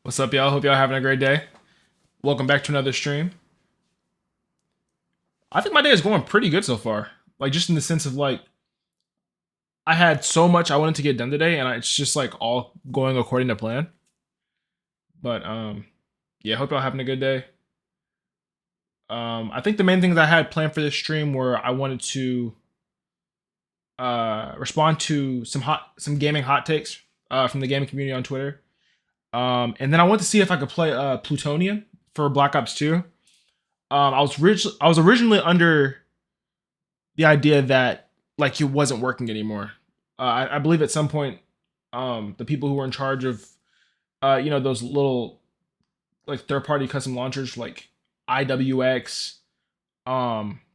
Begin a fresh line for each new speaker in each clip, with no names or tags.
What's up, y'all? Hope y'all having a great day. Welcome back to another stream. I think my day is going pretty good so far. Like, just in the sense of like, I had so much I wanted to get done today, and it's just like all going according to plan. But yeah, hope y'all having a good day. I think the main things I had planned for this stream were I wanted to respond to some gaming hot takes from the gaming community on Twitter. And then I wanted to see if I could play Plutonium for Black Ops 2. I was originally under the idea that like it wasn't working anymore. I believe at some point, the people who were in charge of, those little like third-party custom launchers like IWX,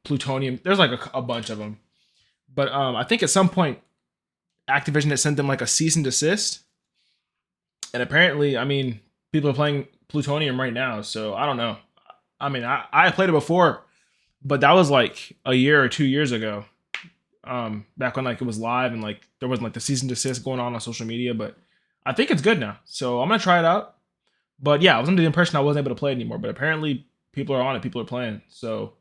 Plutonium. There's like a bunch of them, but I think at some point Activision had sent them like a cease and desist, and apparently, I mean, people are playing Plutonium right now, so I don't know. I mean, I played it before, but that was like a year or 2 years ago. Back when like it was live and like there wasn't like the cease and desist going on social media, but I think it's good now. So I'm gonna try it out. But yeah, I was under the impression I wasn't able to play it anymore, but apparently people are on it, people are playing. So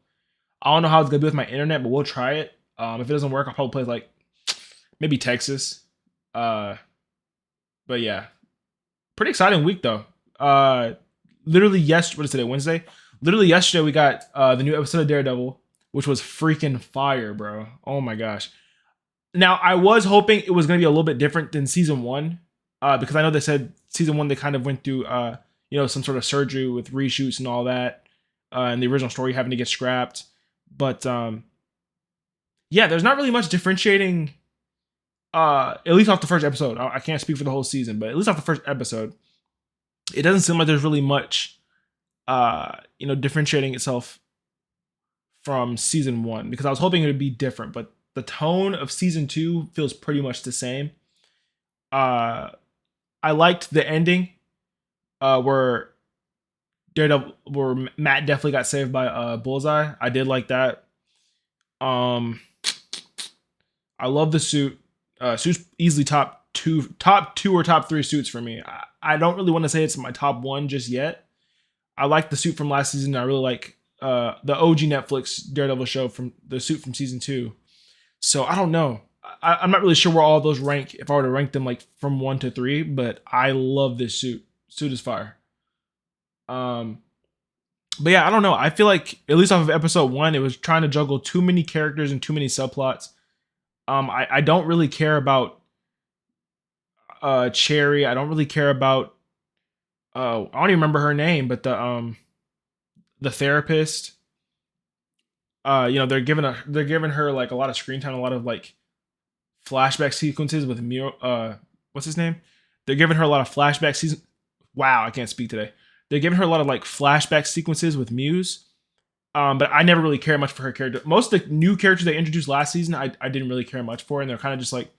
I don't know how it's gonna be with my internet, but we'll try it. If it doesn't work, I'll probably play like maybe Texas. But yeah, pretty exciting week though. Literally yesterday, what is today? Wednesday. Literally yesterday we got the new episode of Daredevil, which was freaking fire, bro. Oh my gosh. Now I was hoping it was gonna be a little bit different than season one, because I know they said season one they kind of went through some sort of surgery with reshoots and all that, and the original story having to get scrapped. But yeah, there's not really much differentiating. At least off the first episode. I can't speak for the whole season, but at least off the first episode, it doesn't seem like there's really much differentiating itself from season one, because I was hoping it would be different, but the tone of season two feels pretty much the same. I liked the ending, where Matt definitely got saved by Bullseye. I did like that. I love the suit. Suit's easily top two or top three suits for me. I don't really want to say it's my top one just yet. I like the suit from last season. I really like the OG Netflix Daredevil show from the suit from season 2. So I don't know. I'm not really sure where all those rank if I were to rank them like from 1 to 3, but I love this suit. Suit is fire. But yeah, I don't know. I feel like at least off of episode 1, it was trying to juggle too many characters and too many subplots. I don't really care about Cherry. I don't really care about I don't even remember her name, but the therapist. They're giving her like a lot of screen time, a lot of like flashback sequences with what's his name? They're giving her a lot of flashback season. Wow, I can't speak today. They're giving her a lot of like flashback sequences with Muse. But I never really care much for her character. Most of the new characters they introduced last season, I didn't really care much for, and they're kind of just like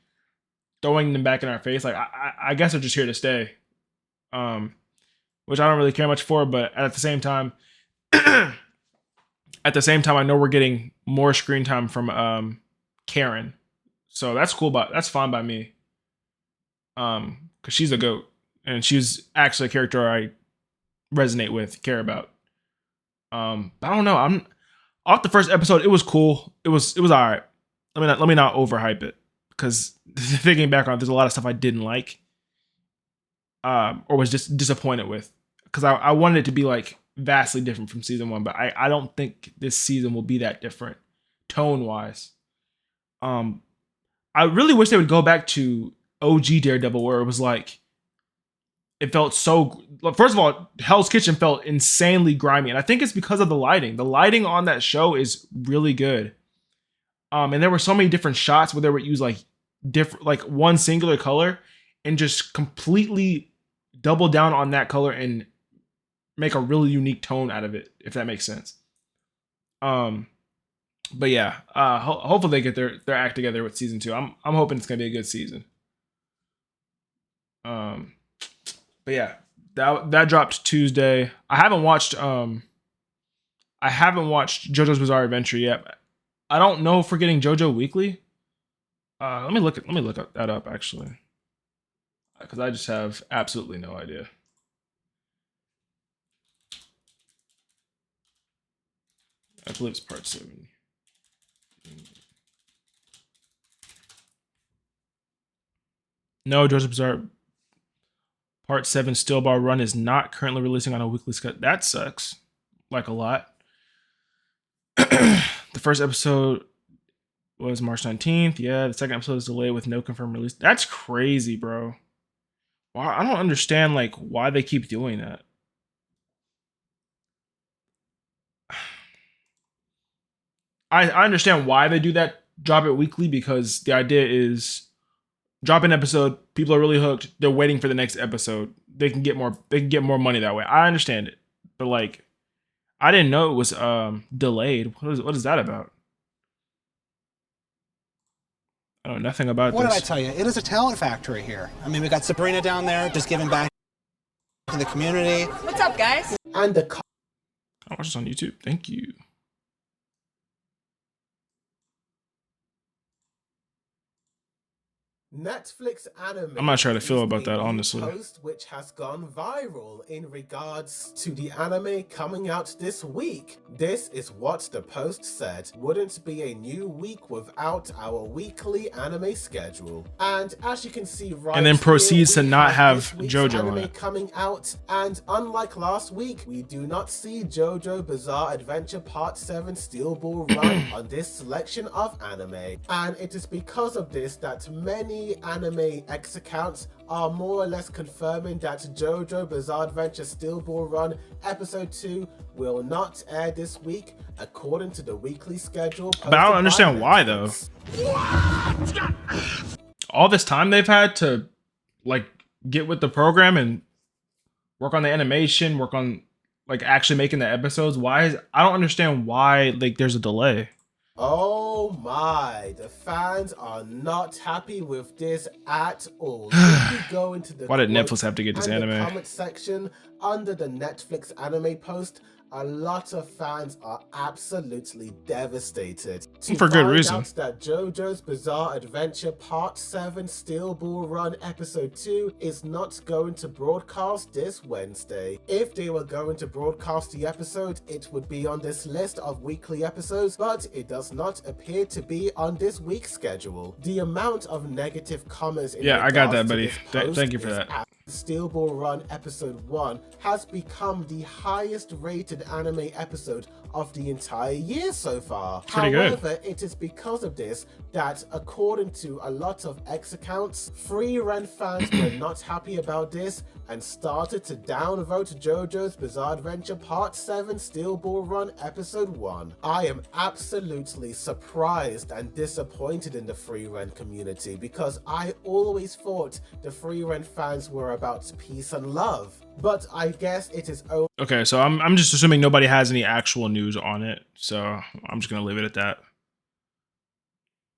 throwing them back in our face. Like I guess they're just here to stay. Which I don't really care much for, but at the same time, I know we're getting more screen time from Karen, so that's cool. But that's fine by me. Because she's a goat, and she's actually a character I resonate with, care about. But I don't know. I'm off the first episode. It was cool. It was all right. Let me not overhype it, because thinking back on it, there's a lot of stuff I didn't like, or was just disappointed with, because I wanted it to be like vastly different from season 1, but I don't think this season will be that different tone wise. I really wish they would go back to OG Daredevil, where it was like, it felt so. First of all, Hell's Kitchen felt insanely grimy, and I think it's because of the lighting. The lighting on that show is really good. And there were so many different shots where they would use like different, like one singular color, and just completely double down on that color and make a really unique tone out of it, if that makes sense. But yeah, hopefully they get their act together with season 2. I'm hoping it's gonna be a good season. But yeah, that dropped Tuesday. I haven't watched JoJo's Bizarre Adventure yet. I don't know if we're getting JoJo Weekly. Let me look that up actually, because I just have absolutely no idea. I believe it's part 7. No, JoJo's Bizarre Part 7 Steel Ball Run is not currently releasing on a weekly schedule. That sucks. Like a lot. The first episode was March 19th. Yeah, the second episode is delayed with no confirmed release. That's crazy, bro. Why? I don't understand like why they keep doing that. I understand why they do that, drop it weekly, because the idea is drop an episode, people are really hooked, they're waiting for the next episode. They can get more money that way. I understand it. But like I didn't know it was delayed. What is that about? I know nothing about
what
this.
What did I tell you? It is a talent factory here. I mean, we got Sabrina down there just giving back to the community.
What's up, guys?
And the
I watched this on YouTube. Thank you.
Netflix anime.
I'm not sure how to feel about that, honestly.
Post which has gone viral in regards to the anime coming out this week. This is what the post said. Wouldn't be a new week without our weekly anime schedule. And as you can see right
and then proceeds
here,
to not have JoJo
anime
on it.
coming out. And unlike last week, we do not see JoJo Bizarre Adventure Part 7 Steel Ball Run on this selection of anime. And it is because of this that many anime X accounts are more or less confirming that JoJo Bizarre Adventure Steel Ball Run Episode 2 will not air this week according to the weekly schedule.
But I don't understand why though. All this time they've had to like get with the program and work on the animation, work on like actually making the episodes. I don't understand why like there's a delay.
Oh my, the fans are not happy with this at all. If you go into the
why did Netflix have to get this anime?
The comment section under the Netflix anime post, a lot of fans are absolutely devastated.
For good reason.
Out that JoJo's Bizarre Adventure Part 7 Steel Ball Run Episode 2 is not going to broadcast this Wednesday. If they were going to broadcast the episode, it would be on this list of weekly episodes, but it does not appear to be on this week's schedule. The amount of negative comments in
I got that, buddy. Thank you for that.
Steel Ball Run Episode 1 has become the highest rated anime episode of the entire year so far. However, it is because of this that, according to a lot of X accounts, Free Rent fans were not happy about this and started to downvote JoJo's Bizarre Adventure Part 7 Steel Ball Run Episode 1. I am absolutely surprised and disappointed in the Free Rent community because I always thought the Free Rent fans were about peace and love. But I guess it is only...
Okay, so I'm just assuming nobody has any actual news on it, so I'm just gonna leave it at that.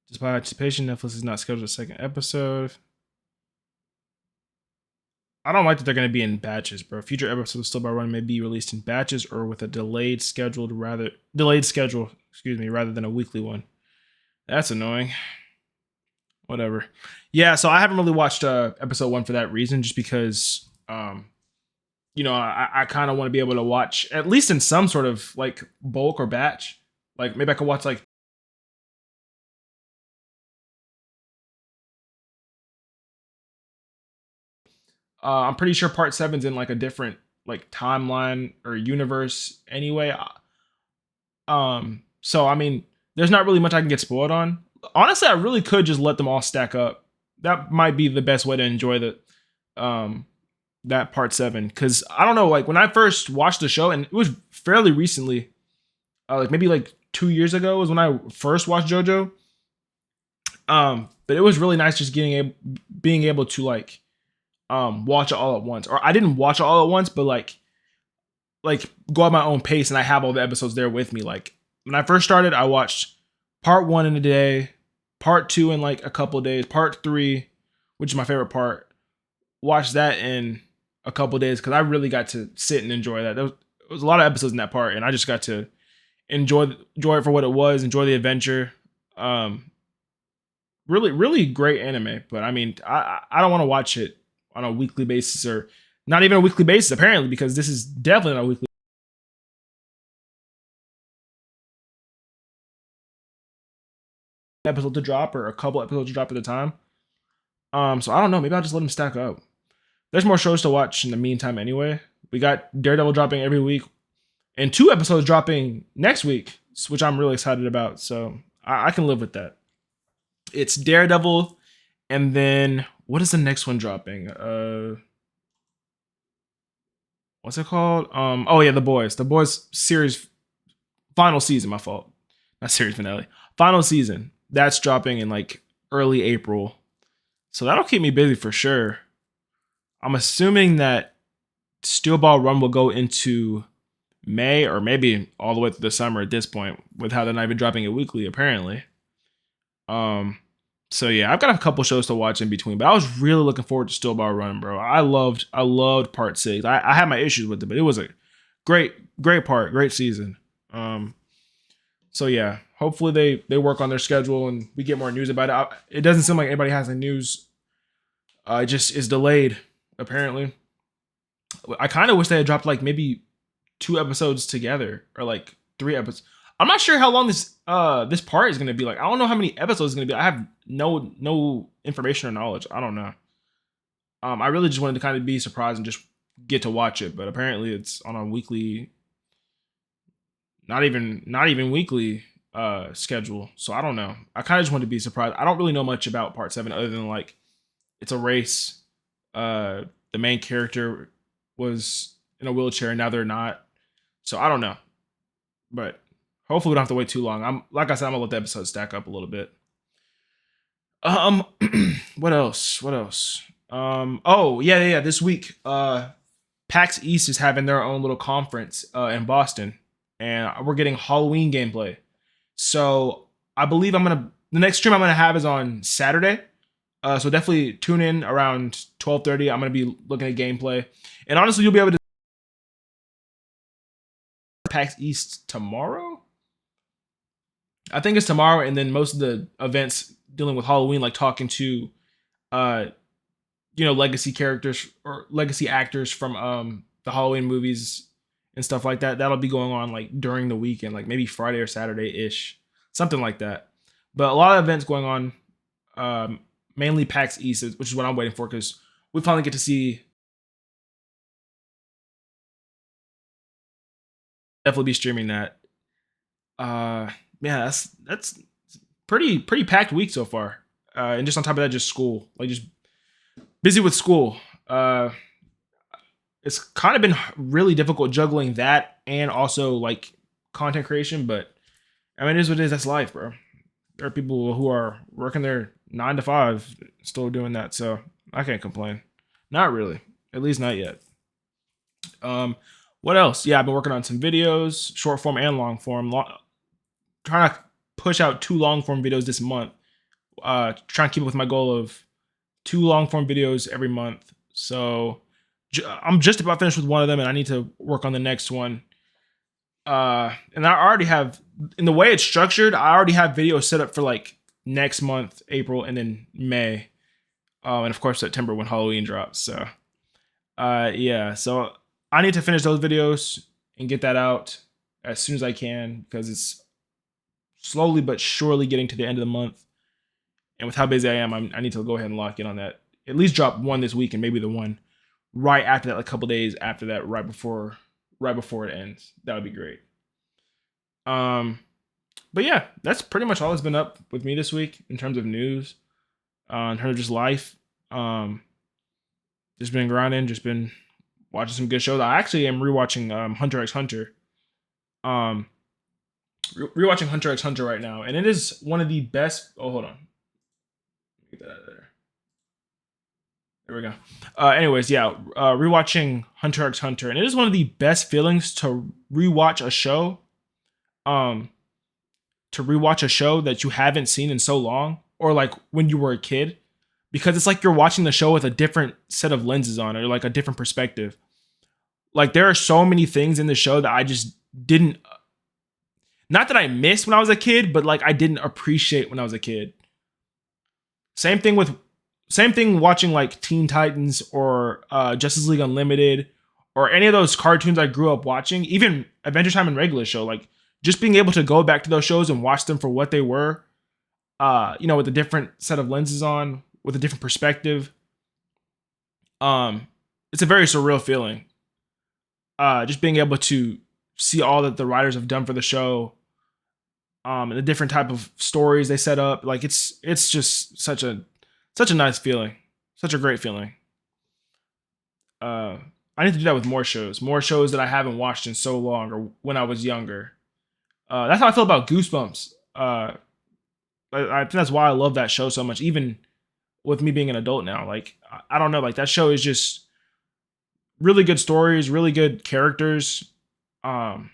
Despite anticipation, Netflix is not scheduled a second episode. I don't like that they're gonna be in batches, bro. Future episodes of Steel Ball Run may be released in batches or with a delayed schedule, rather than a weekly one. That's annoying. Whatever. Yeah, so I haven't really watched episode 1 for that reason, just because you know, I kind of want to be able to watch at least in some sort of like bulk or batch. Like maybe I could watch like I'm pretty sure part 7's in like a different like timeline or universe anyway. So I mean, there's not really much I can get spoiled on. Honestly, I really could just let them all stack up. That might be the best way to enjoy the that part 7, because I don't know, like when I first watched the show, and it was fairly recently, like maybe like 2 years ago was when I first watched JoJo. But it was really nice just being able to like watch it all at once. Or I didn't watch it all at once, but like go at my own pace, and I have all the episodes there with me. Like when I first started, I watched part 1 in a day, part 2 in like a couple of days, part 3, which is my favorite part, watched that in a couple of days, because I really got to sit and enjoy that. There was a lot of episodes in that part, and I just got to enjoy it for what it was, enjoy the adventure. Really great anime. But I mean, I don't want to watch it on a weekly basis, or not even a weekly basis apparently, because this is definitely not a weekly episode to drop or a couple episodes to drop at a time. So I don't know. Maybe I'll just let them stack up. There's more shows to watch in the meantime anyway. We got Daredevil dropping every week and 2 episodes dropping next week, which I'm really excited about. So I can live with that. It's Daredevil, and then what is the next one dropping? What's it called? Oh yeah, The Boys. The Boys series final season, my fault. Not series finale. Final season. That's dropping in like early April. So that'll keep me busy for sure. I'm assuming that Steel Ball Run will go into May or maybe all the way through the summer at this point, with how they're not even dropping it weekly, apparently. So yeah, I've got a couple shows to watch in between, but I was really looking forward to Steel Ball Run, bro. I loved part 6. I had my issues with it, but it was a great part, great season. So yeah, hopefully they work on their schedule and we get more news about it. It doesn't seem like anybody has any news. It just is delayed, apparently. I kind of wish they had dropped like maybe 2 episodes together or like 3 episodes. I'm not sure how long this part is gonna be. Like, I don't know how many episodes it's gonna be. I have no information or knowledge. I don't know. I really just wanted to kind of be surprised and just get to watch it, but apparently it's on a weekly, not even weekly schedule. So I don't know. I kind of just wanted to be surprised. I don't really know much about part 7 other than like it's a race. The main character was in a wheelchair and now they're not. So I don't know. But hopefully we don't have to wait too long. Like I said, I'm gonna let the episode stack up a little bit. What else? Oh, yeah. This week, PAX East is having their own little conference in Boston, and we're getting Halloween gameplay. So I believe the next stream I'm gonna have is on Saturday. So definitely tune in around 12:30. I'm gonna be looking at gameplay, and honestly, you'll be able to PAX East tomorrow. I think it's tomorrow, and then most of the events dealing with Halloween, like talking to, legacy characters or legacy actors from the Halloween movies and stuff like that. That'll be going on like during the weekend, like maybe Friday or Saturday-ish, something like that. But a lot of events going on, mainly PAX East, which is what I'm waiting for because we finally get to see. Definitely be streaming that. Yeah, that's pretty packed week so far. And just on top of that, just school, like just busy with school. It's kind of been really difficult juggling that and also like content creation, but I mean, it is what it is. That's life, bro. There are people who are working their 9 to 5 still doing that, so I can't complain. Not really, at least not yet. What else? Yeah, I've been working on some videos, short form and long form. Trying to push out 2 long form videos this month. Trying to keep up with my goal of 2 long form videos every month. So I'm just about finished with one of them, and I need to work on the next one. And I already have, in the way it's structured, I already have videos set up for like next month, April, and then May, and of course September when Halloween drops. So, yeah. So I need to finish those videos and get that out as soon as I can because it's slowly but surely getting to the end of the month. And with how busy I am, I need to go ahead and lock in on that. At least drop one this week and maybe the one right after that, like a couple days after that, right before it ends. That would be great. But yeah, that's pretty much all that's been up with me this week in terms of news, in terms of just life. Just been grinding, just been watching some good shows. I actually am rewatching Hunter x Hunter. Rewatching Hunter x Hunter right now, and it is one of the best. Oh, hold on. Get that out of there. There we go. Anyways, yeah, rewatching Hunter x Hunter, and it is one of the best feelings to rewatch a show. To rewatch a show that you haven't seen in so long, or like when you were a kid, because it's like you're watching the show with a different set of lenses on it, or like a different perspective. Like there are so many things in the show that I just didn't, not that I missed when I was a kid, but like I didn't appreciate when I was a kid. Same thing watching like Teen Titans or Justice League Unlimited or any of those cartoons I grew up watching, even Adventure Time and Regular Show, like just being able to go back to those shows and watch them for what they were, with a different set of lenses on, with a different perspective. It's a very surreal feeling. Just being able to see all that the writers have done for the show, and the different type of stories they set up. Like it's just such a nice feeling, such a great feeling. I need to do that with more shows that I haven't watched in so long, or when I was younger. That's how I feel about Goosebumps. I think that's why I love that show so much, even with me being an adult now. Like, I don't know, like that show is just really good stories, really good characters. And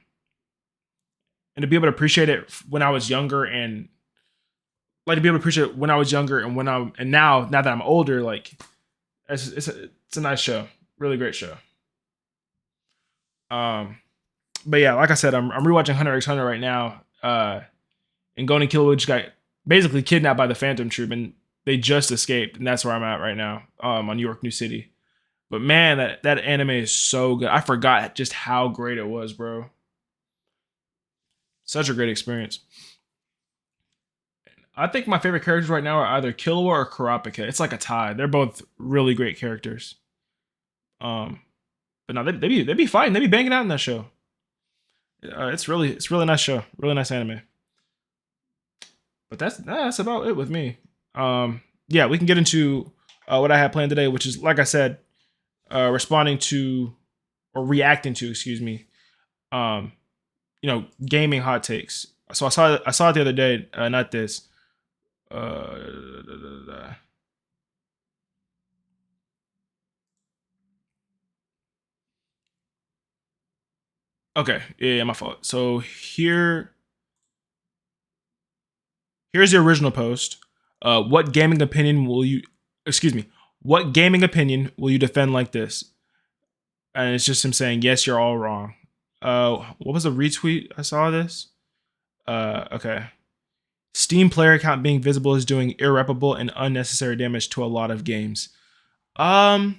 to be able to appreciate it when I was younger, and like to be able to appreciate it when I was younger and now that I'm older, like it's a nice show, really great show. But yeah, like I said, I'm rewatching Hunter x Hunter right now. And Gon and Killua just got basically kidnapped by the Phantom Troop, and they just escaped, and that's where I'm at right now, on New York New City. But man, that anime is so good. I forgot just how great it was, bro. Such a great experience. I think my favorite characters right now are either Killua or Kurapika. It's like a tie. They're both really great characters. But no, they be fighting. They be banging out in that show. It's really nice show. Really nice anime. But that's about it with me. Yeah, we can get into what I had planned today, which is, like I said, reacting to, excuse me, gaming hot takes. So I saw it the other day. Not this. Okay, yeah, my fault. So here's the original post. What gaming opinion will you defend like this? And it's just him saying, yes, you're all wrong. What was the retweet? I saw this. Okay. Steam player account being visible is doing irreparable and unnecessary damage to a lot of games. I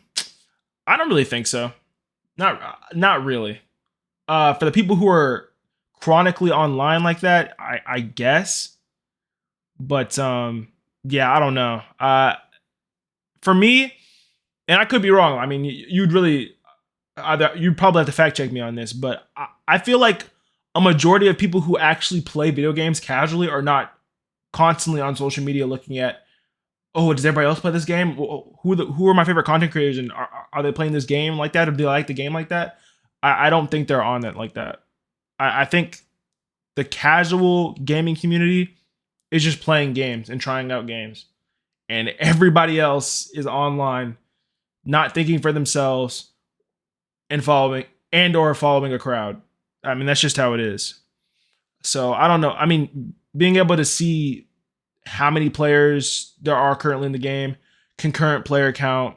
don't really think so. Not really. For the people who are chronically online like that, I guess. But yeah, I don't know. For me, and I could be wrong. I mean, you'd probably have to fact check me on this, but I feel like a majority of people who actually play video games casually are not constantly on social media looking at, oh, does everybody else play this game? Who are my favorite content creators, and are they playing this game like that, or do they like the game like that? I don't think they're on it like that. I think the casual gaming community is just playing games and trying out games, and everybody else is online, not thinking for themselves and following a crowd. I mean, that's just how it is. So I don't know. I mean, being able to see how many players there are currently in the game, concurrent player count.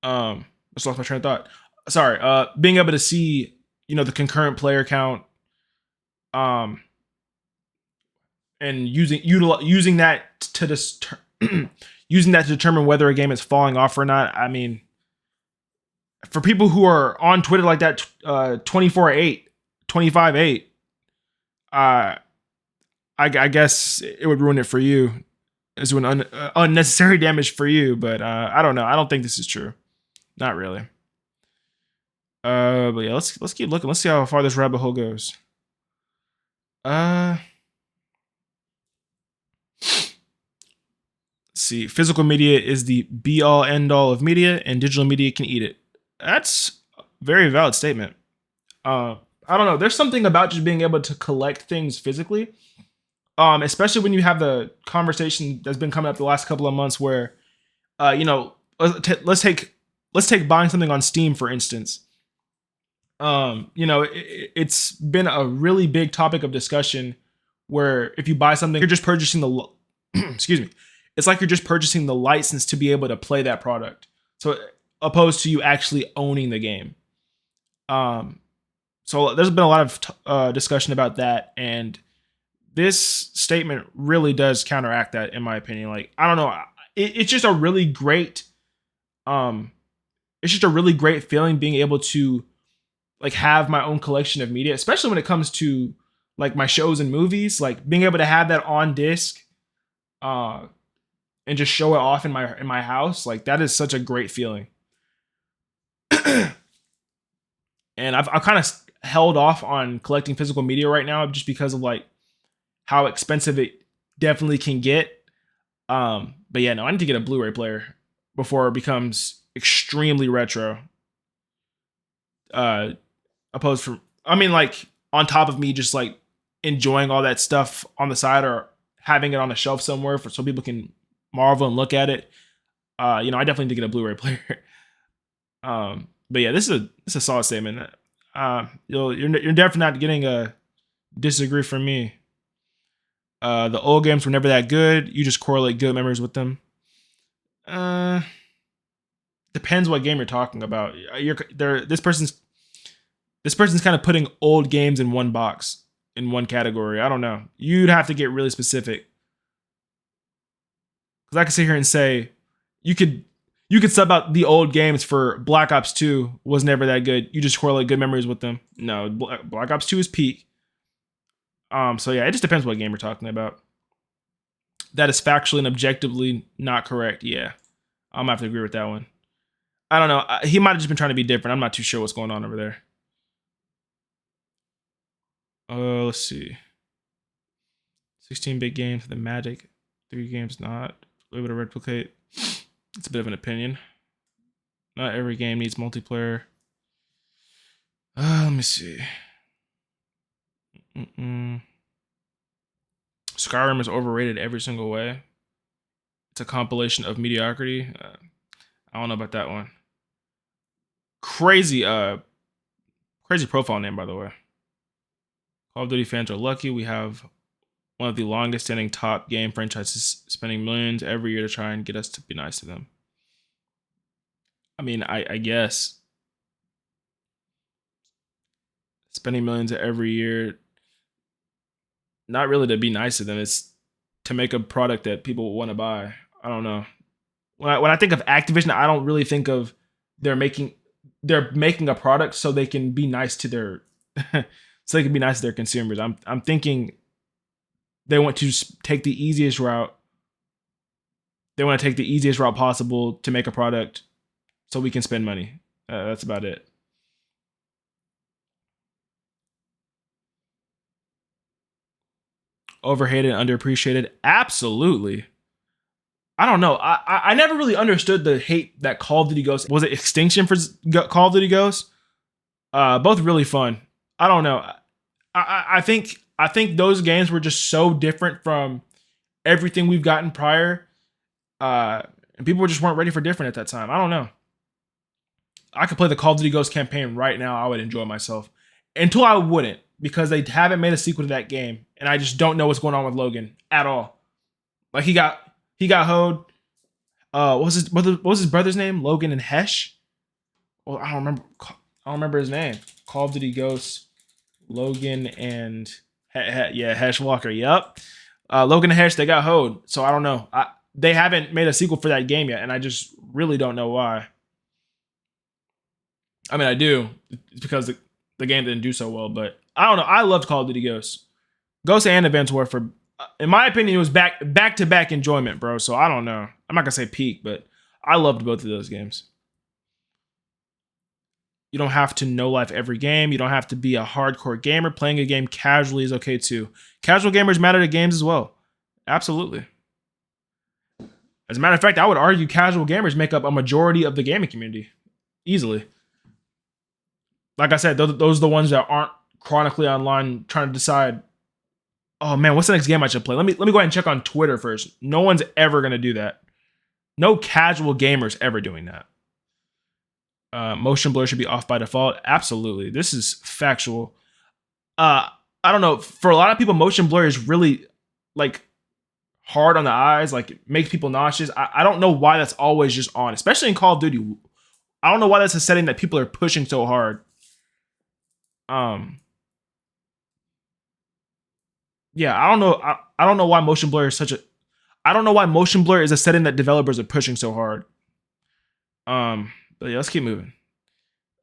I just lost my train of thought. Sorry. Being able to see, the concurrent player count, and using that to using that to determine whether a game is falling off or not. I mean, for people who are on Twitter like that, 24/8, 25/8, I guess it would ruin it for you. It's doing unnecessary damage for you, but I don't know. I don't think this is true. Not really. But yeah, let's keep looking. Let's see how far this rabbit hole goes. See, physical media is the be all end all of media, and digital media can eat it. That's a very valid statement. I don't know. There's something about just being able to collect things physically, especially when you have the conversation that's been coming up the last couple of months, where, let's take buying something on Steam, for instance. It's been a really big topic of discussion, where if you buy something, you're just purchasing the excuse me. It's like you're just purchasing the license to be able to play that product. So opposed to you actually owning the game. So there's been a lot of discussion about that, and this statement really does counteract that, in my opinion. Like, I don't know, it's just a really great, feeling being able to like have my own collection of media, especially when it comes to like my shows and movies, like being able to have that on disc, and just show it off in my house, like that is such a great feeling. And I've kind of held off on collecting physical media right now just because of like how expensive it definitely can get. But yeah, no, I need to get a Blu-ray player before it becomes extremely retro. Opposed from, I mean, like on top of me just like enjoying all that stuff on the side or having it on a shelf somewhere so people can marvel and look at it. I definitely need to get a Blu-ray player. But yeah, this is a solid statement. You're definitely not getting a disagree from me. The old games were never that good. You just correlate good memories with them. Depends what game you're talking about. This person's kind of putting old games in one box, in one category. I don't know. You'd have to get really specific. Because I could sit here and say you could sub out the old games for Black Ops 2 was never that good. You just correlate good memories with them. No, Black Ops 2 is peak. So yeah, it just depends what game you're talking about. That is factually and objectively not correct. Yeah, I'm gonna have to agree with that one. I don't know. He might have just been trying to be different. I'm not too sure what's going on over there. Let's see. 16-bit games for the Magic. 3 games not able to replicate. It's a bit of an opinion. Not every game needs multiplayer. Let me see. Skyrim is overrated every single way. It's a compilation of mediocrity. I don't know about that one. Crazy profile name, by the way. Call of Duty fans are lucky. We have one of the longest standing top game franchises spending millions every year to try and get us to be nice to them. I mean, I guess. Spending millions every year, not really to be nice to them. It's to make a product that people want to buy. I don't know. When I think of Activision, I don't really think of they're making a product so they can be nice to their consumers. I'm thinking they want to take the easiest route. They want to take the easiest route possible to make a product so we can spend money. That's about it. Overhated and underappreciated? Absolutely. I don't know. I never really understood the hate that Call of Duty Ghosts. Was it Extinction for Call of Duty Ghosts? Both really fun. I don't know. I think those games were just so different from everything we've gotten prior. And people just weren't ready for different at that time. I don't know. I could play the Call of Duty Ghosts campaign right now. I would enjoy myself. Until I wouldn't, because they haven't made a sequel to that game. And I just don't know what's going on with Logan at all. Like he got hoed. What was his brother's name? Logan and Hesh? Well, I don't remember his name. Call of Duty Ghosts, Logan and Hesh Walker. Yep. Logan and Hesh, they got hoed. So I don't know. They haven't made a sequel for that game yet, and I just really don't know why. I mean, I do. It's because the game didn't do so well, but I don't know. I loved Call of Duty Ghosts. Ghosts and Advanced Warfare, in my opinion, it was back-to-back enjoyment, bro. So I don't know. I'm not going to say peak, but I loved both of those games. You don't have to know life every game. You don't have to be a hardcore gamer. Playing a game casually is okay too. Casual gamers matter to games as well. Absolutely. As a matter of fact, I would argue casual gamers make up a majority of the gaming community. Easily. Like I said, those are the ones that aren't chronically online trying to decide, oh man, what's the next game I should play? Let me go ahead and check on Twitter first. No one's ever going to do that. No casual gamers ever doing that. Motion blur should be off by default. Absolutely. This is factual. I don't know. For a lot of people, motion blur is really like hard on the eyes. Like it makes people nauseous. I don't know why that's always just on, especially in Call of Duty. I don't know why that's a setting that people are pushing so hard. Yeah, I don't know. I don't know why motion blur is I don't know why motion blur is a setting that developers are pushing so hard. But yeah, let's keep moving.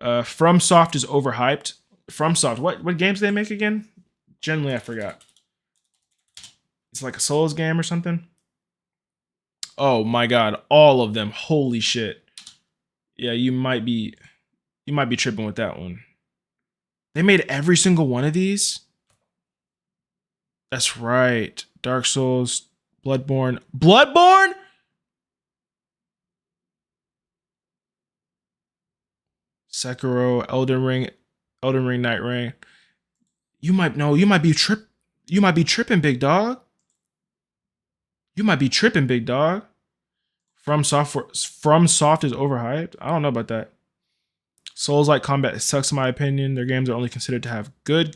FromSoft is overhyped. FromSoft, what games do they make again? Generally, I forgot. It's like a Souls game or something. Oh my god, all of them. Holy shit. Yeah, you might be tripping with that one. They made every single one of these? That's right. Dark Souls, Bloodborne. Bloodborne? Sekiro, Elden Ring Night Rain. You might be tripping, big dog. You might be tripping, big dog. From Soft is overhyped. I don't know about that. Souls-like combat sucks in my opinion. Their games are only considered to have good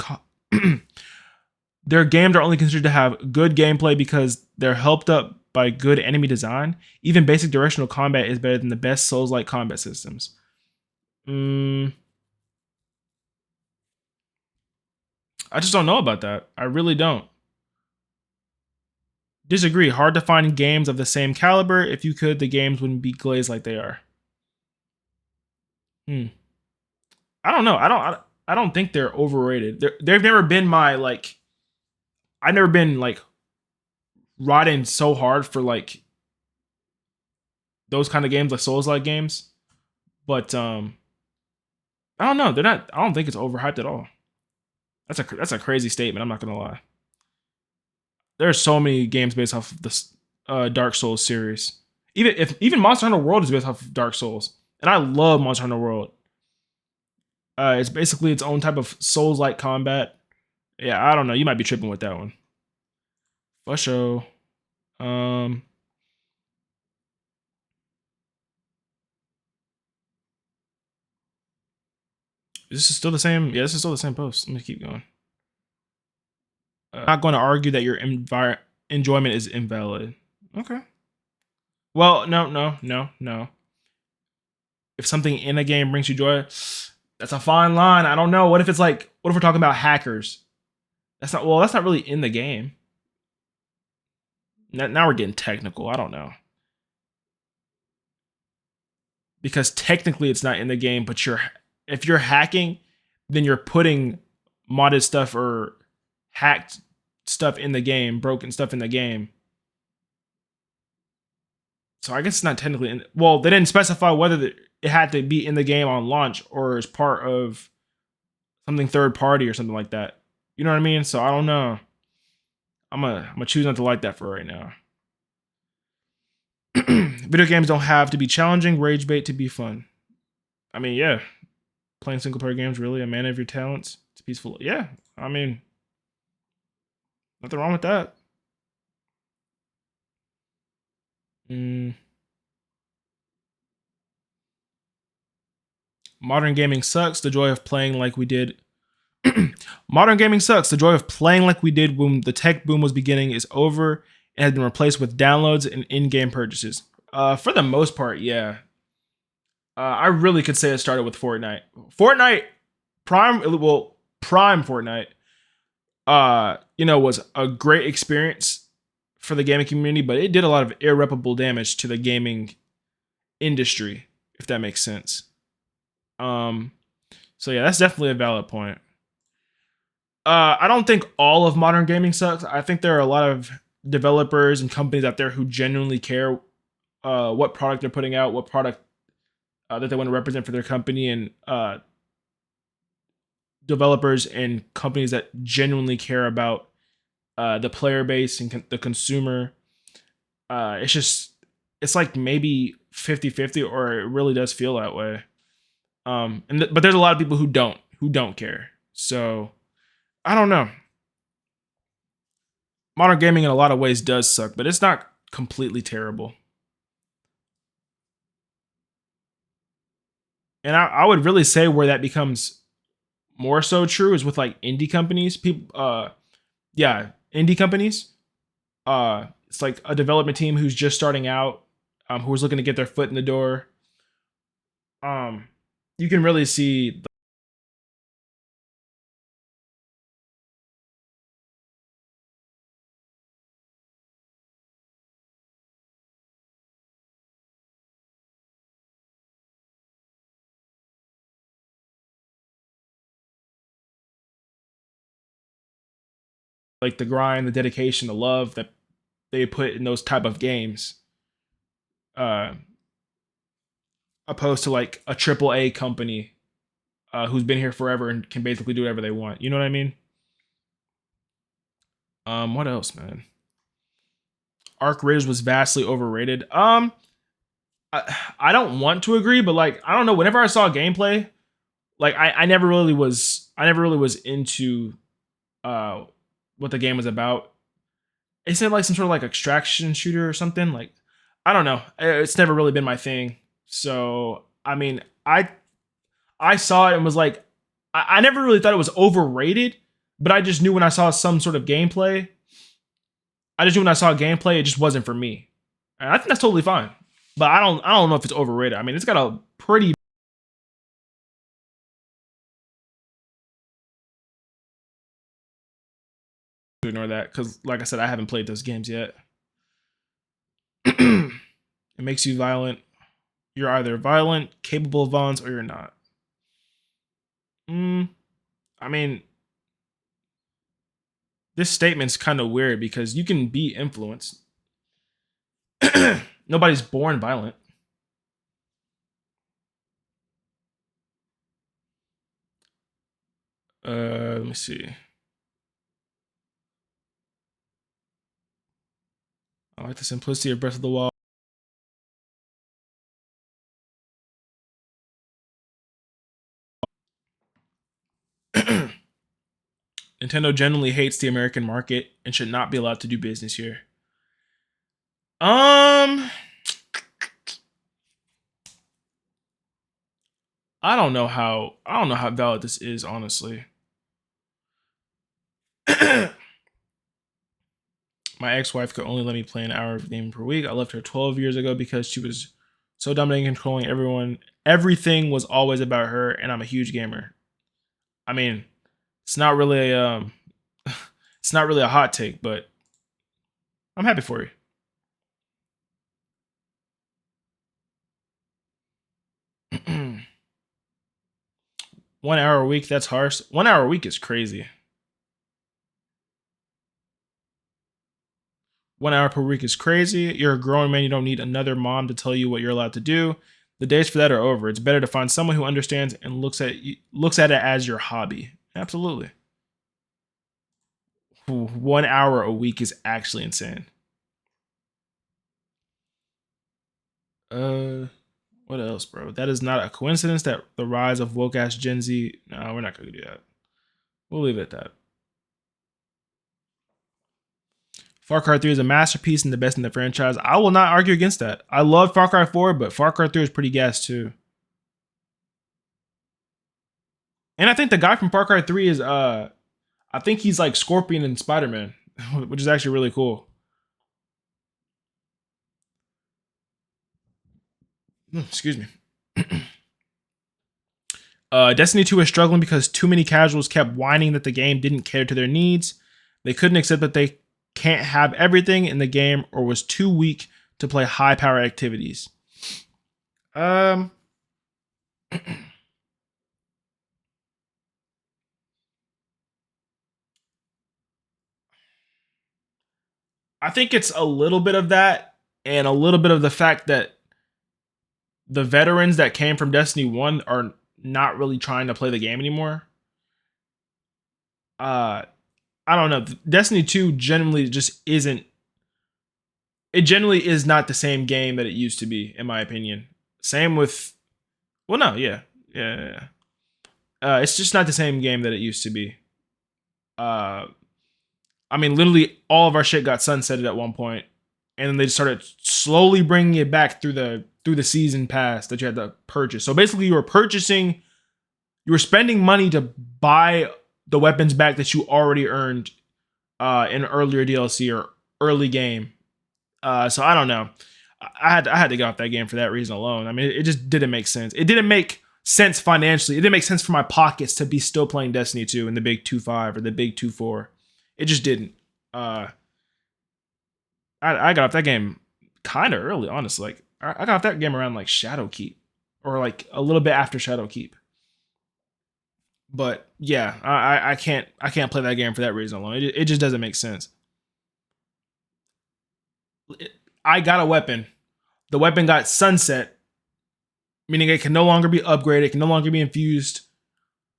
gameplay because they're helped up by good enemy design. Even basic directional combat is better than the best Souls-like combat systems. I just don't know about that. I really don't. Disagree. Hard to find games of the same caliber. If you could, the games wouldn't be glazed like they are. I don't know. I don't think they're overrated. They've never been my like. I've never been like riding so hard for like those kind of games, like Souls-like games. But I don't know. They're not. I don't think it's overhyped at all. That's a crazy statement. I'm not gonna lie. There are so many games based off of this Dark Souls series. Even Monster Hunter World is based off of Dark Souls, and I love Monster Hunter World. It's basically its own type of Souls-like combat. Yeah, I don't know. You might be tripping with that one. For sure. This is still the same. Yeah, this is still the same post. Let me keep going. I'm not going to argue that your enjoyment is invalid. Okay. Well, no. If something in a game brings you joy, that's a fine line. I don't know. What if we're talking about hackers? That's not really in the game. Now we're getting technical. I don't know. Because technically it's not in the game, but if you're hacking, then you're putting modded stuff or hacked stuff in the game, broken stuff in the game. So I guess it's not technically well, they didn't specify whether it had to be in the game on launch or as part of something third party or something like that. You know what I mean? So I don't know. I'm gonna choose not to like that for right now. Video games don't have to be challenging, rage bait to be fun. I mean, yeah. Playing single player games really a man of your talents. It's peaceful. Yeah. I mean, nothing wrong with that. Modern gaming sucks. The joy of playing like we did. Modern gaming sucks. The joy of playing like we did when the tech boom was beginning is over and has been replaced with downloads and in-game purchases. For the most part, yeah. I really could say it started with Fortnite. Prime Fortnite, was a great experience for the gaming community, but it did a lot of irreparable damage to the gaming industry, if that makes sense. So yeah, that's definitely a valid point. I don't think all of modern gaming sucks. I think there are a lot of developers and companies out there who genuinely care what product they're putting out, what product that they want to represent for their company, and developers and companies that genuinely care about the player base and the consumer. It's like maybe 50-50, or it really does feel that way. But there's a lot of people who don't care. So I don't know. Modern gaming in a lot of ways does suck, but it's not completely terrible. And I would really say where that becomes more so true is with like indie companies. Indie companies. It's like a development team who's just starting out, who's looking to get their foot in the door. You can really see like the grind, the dedication, the love that they put in those type of games, opposed to like a AAA company who's been here forever and can basically do whatever they want. You know what I mean? What else, man? Arc Raiders was vastly overrated. I don't want to agree, but like I don't know. Whenever I saw gameplay, like I never really was into what the game was about. Isn't it like some sort of like extraction shooter or something? Like I don't know. It's never really been my thing. So I mean, I saw it and was like, I never really thought it was overrated, but I just knew when I saw some sort of gameplay, it just wasn't for me. And I think that's totally fine. But I don't know if it's overrated. I mean, it's got a pretty ignore that because, like I said, I haven't played those games yet. It makes you violent. You're either violent, capable of violence, or you're not. I mean, this statement's kind of weird because you can be influenced. Nobody's born violent. Let me see. I like the simplicity of Breath of the Wild. Nintendo generally hates the American market and should not be allowed to do business here. I don't know how valid this is, honestly. My ex-wife could only let me play an hour of game per week. I left her 12 years ago because she was so dominating and controlling everyone. Everything was always about her, and I'm a huge gamer. I mean, it's not really a hot take, but I'm happy for you. One hour a week, that's harsh. 1 hour a week is crazy. 1 hour per week is crazy. You're a grown man. You don't need another mom to tell you what you're allowed to do. The days for that are over. It's better to find someone who understands and looks at it as your hobby. Absolutely. 1 hour a week is actually insane. What else, bro? That is not a coincidence that the rise of woke ass Gen Z. No, we're not gonna do that. We'll leave it at that. Far Cry 3 is a masterpiece and the best in the franchise. I will not argue against that. I love Far Cry 4, but Far Cry 3 is pretty gas too. And I think the guy from Far Cry 3 is I think he's like Scorpion and Spider-Man, which is actually really cool. Excuse me. Destiny 2 is struggling because too many casuals kept whining that the game didn't cater to their needs. They couldn't accept that they can't have everything in the game or was too weak to play high power activities. I think it's a little bit of that and a little bit of the fact that the veterans that came from Destiny 1 are not really trying to play the game anymore. I don't know. Destiny 2 generally just isn't. It generally is not the same game that it used to be, in my opinion. Same with. Well, no, yeah. It's just not the same game that it used to be. I mean, literally all of our shit got sunsetted at one point, and then they started slowly bringing it back through the season pass that you had to purchase. So basically, you were spending money to buy the weapons back that you already earned in earlier DLC or early game. So I don't know. I had to get off that game for that reason alone. I mean, it just didn't make sense. It didn't make sense financially. It didn't make sense for my pockets to be still playing Destiny 2 in the big 2.5 or the big 2.4. It just didn't. I got off that game kind of early, honestly. Like I got off that game around like Shadowkeep or like a little bit after Shadowkeep. But yeah, I can't play that game for that reason alone. It just doesn't make sense. I got a weapon. The weapon got sunset, meaning it can no longer be upgraded, it can no longer be infused.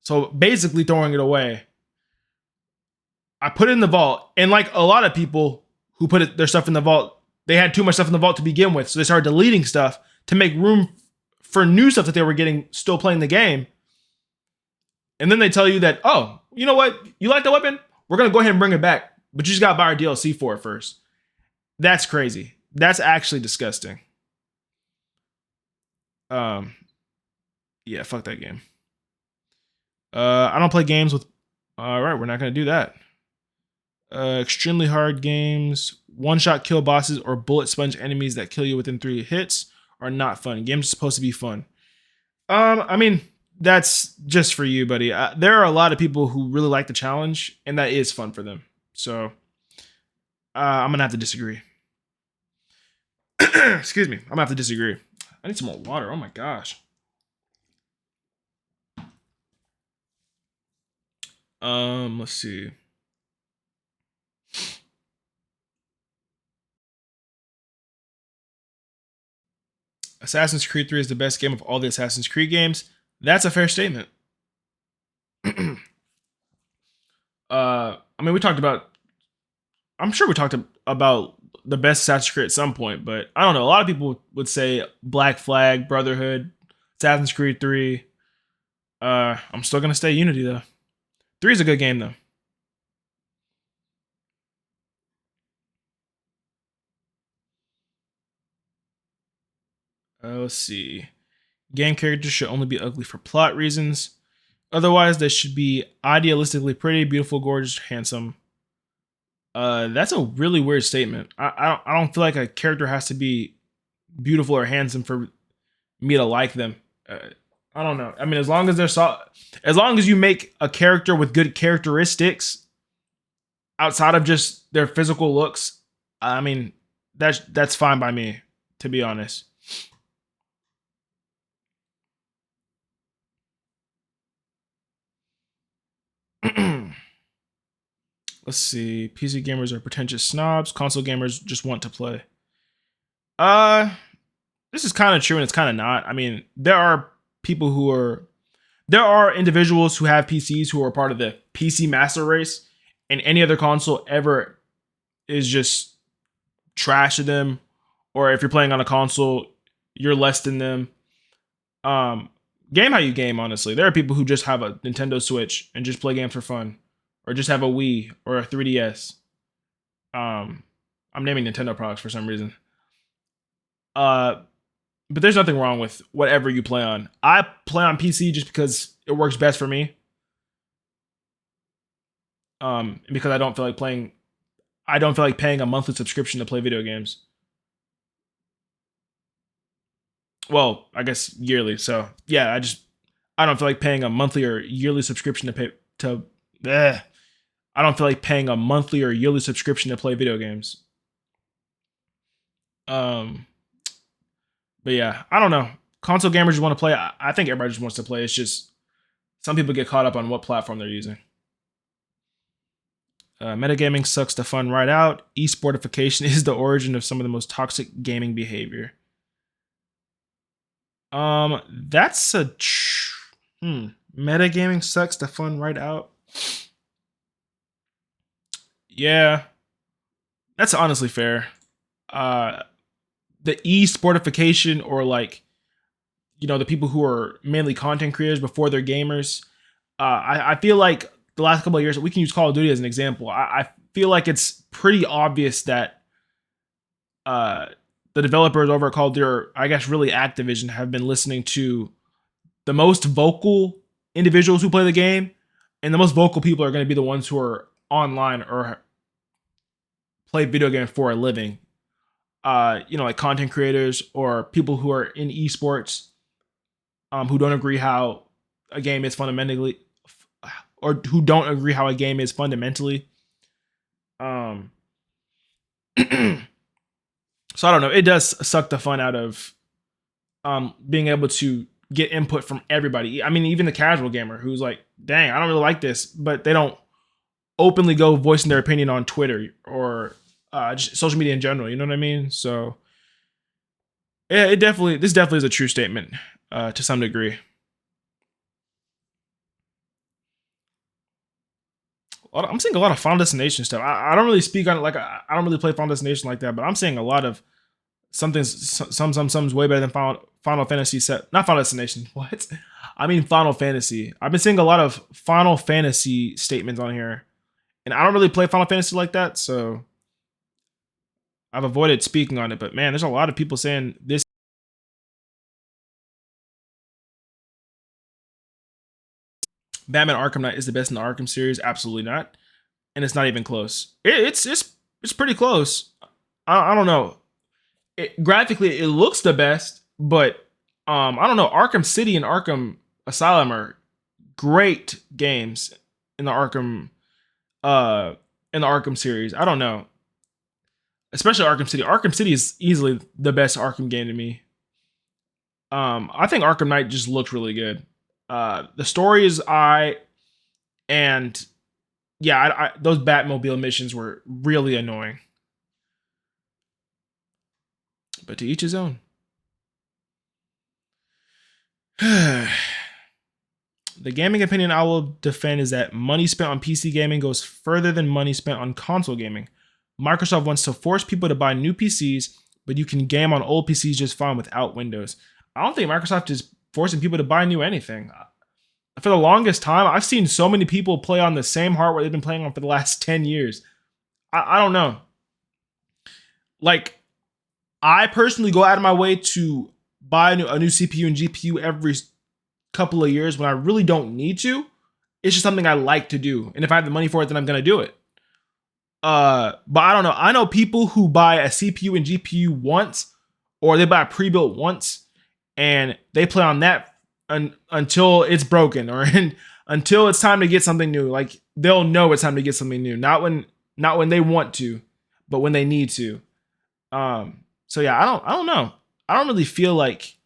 So basically throwing it away. I put it in the vault, and like a lot of people who put their stuff in the vault, they had too much stuff in the vault to begin with, so they started deleting stuff to make room for new stuff that they were getting still playing the game. And then they tell you that, oh, you know what? You like the weapon? We're going to go ahead and bring it back, but you just got to buy our DLC for it first. That's crazy. That's actually disgusting. Yeah, fuck that game. I don't play games with... All right, we're not going to do that. Extremely hard games, one-shot kill bosses, or bullet sponge enemies that kill you within 3 hits are not fun. Games are supposed to be fun. I mean, that's just for you, buddy. There are a lot of people who really like the challenge, and that is fun for them. So, I'm gonna have to disagree. Excuse me. I'm gonna have to disagree. I need some more water. Oh my gosh. Let's see. Assassin's Creed 3 is the best game of all the Assassin's Creed games. That's a fair statement. I mean, we talked about... I'm sure we talked about the best Assassin's Creed at some point, but I don't know. A lot of people would say Black Flag, Brotherhood, Assassin's Creed 3. I'm still going to stay Unity, though. 3 is a good game, though. Let's see. Game characters should only be ugly for plot reasons. Otherwise, they should be idealistically pretty, beautiful, gorgeous, handsome. That's a really weird statement. I don't feel like a character has to be beautiful or handsome for me to like them. I don't know. I mean, as long as as long as you make a character with good characteristics outside of just their physical looks, I mean, that's fine by me, to be honest. Let's see. PC gamers are pretentious snobs. Console gamers just want to play. This is kind of true and it's kind of not. I mean, there are individuals who have PCs who are part of the PC master race, and any other console ever is just trash to them. Or if you're playing on a console, you're less than them. Game how you game, honestly. There are people who just have a Nintendo Switch and just play games for fun. Or just have a Wii or a 3DS. I'm naming Nintendo products for some reason. But there's nothing wrong with whatever you play on. I play on PC just because it works best for me. Because I don't feel like paying a monthly subscription to play video games. Well, I guess yearly. So yeah, I don't feel like paying a monthly or yearly subscription I don't feel like paying a monthly or yearly subscription to play video games. But yeah, I don't know. Console gamers just want to play. I think everybody just wants to play. It's just some people get caught up on what platform they're using. Metagaming sucks the fun right out. Esportification is the origin of some of the most toxic gaming behavior. That's a metagaming sucks the fun right out. Yeah, that's honestly fair. The e-sportification, or like, the people who are mainly content creators before they're gamers. I feel like the last couple of years, we can use Call of Duty as an example. I feel like it's pretty obvious that the developers over at Call of Duty, or I guess really Activision, have been listening to the most vocal individuals who play the game, and the most vocal people are going to be the ones who are online or play video games for a living. Like content creators or people who are in esports, who don't agree how a game is fundamentally, or who don't agree how a game is fundamentally. So I don't know. It does suck the fun out of being able to get input from everybody. I mean, even the casual gamer who's like, dang, I don't really like this, but they don't openly go voicing their opinion on Twitter or just social media in general. You know what I mean? So yeah, this definitely is a true statement to some degree. I'm seeing a lot of Final Destination stuff. I don't really speak on it, like I don't really play Final Destination like that, but I'm seeing a lot of something's way better than Final Fantasy set. Not Final Destination. What? I mean Final Fantasy. I've been seeing a lot of Final Fantasy statements on here, and I don't really play Final Fantasy like that, so I've avoided speaking on it. But man, there's a lot of people saying this. Batman Arkham Knight is the best in the Arkham series. Absolutely not, and it's not even close. It's pretty close. I don't know. Graphically, it looks the best, but I don't know. Arkham City and Arkham Asylum are great games in the Arkham series. I don't know, especially Arkham City. Arkham City is easily the best Arkham game to me. I think Arkham Knight just looked really good. The story is and yeah, those Batmobile missions were really annoying. But to each his own. The gaming opinion I will defend is that money spent on PC gaming goes further than money spent on console gaming. Microsoft wants to force people to buy new PCs, but you can game on old PCs just fine without Windows. I don't think Microsoft is forcing people to buy new anything. For the longest time, I've seen so many people play on the same hardware they've been playing on for the last 10 years. I don't know. Like, I personally go out of my way to buy a new CPU and GPU every couple of years when I really don't need to. It's just something I like to do. And if I have the money for it, then I'm going to do it. But I don't know. I know people who buy a CPU and GPU once, or they buy a pre-built once, and they play on that until it's broken, or until it's time to get something new. Like, they'll know it's time to get something new. Not when they want to, but when they need to. So yeah, I don't know. I don't really feel like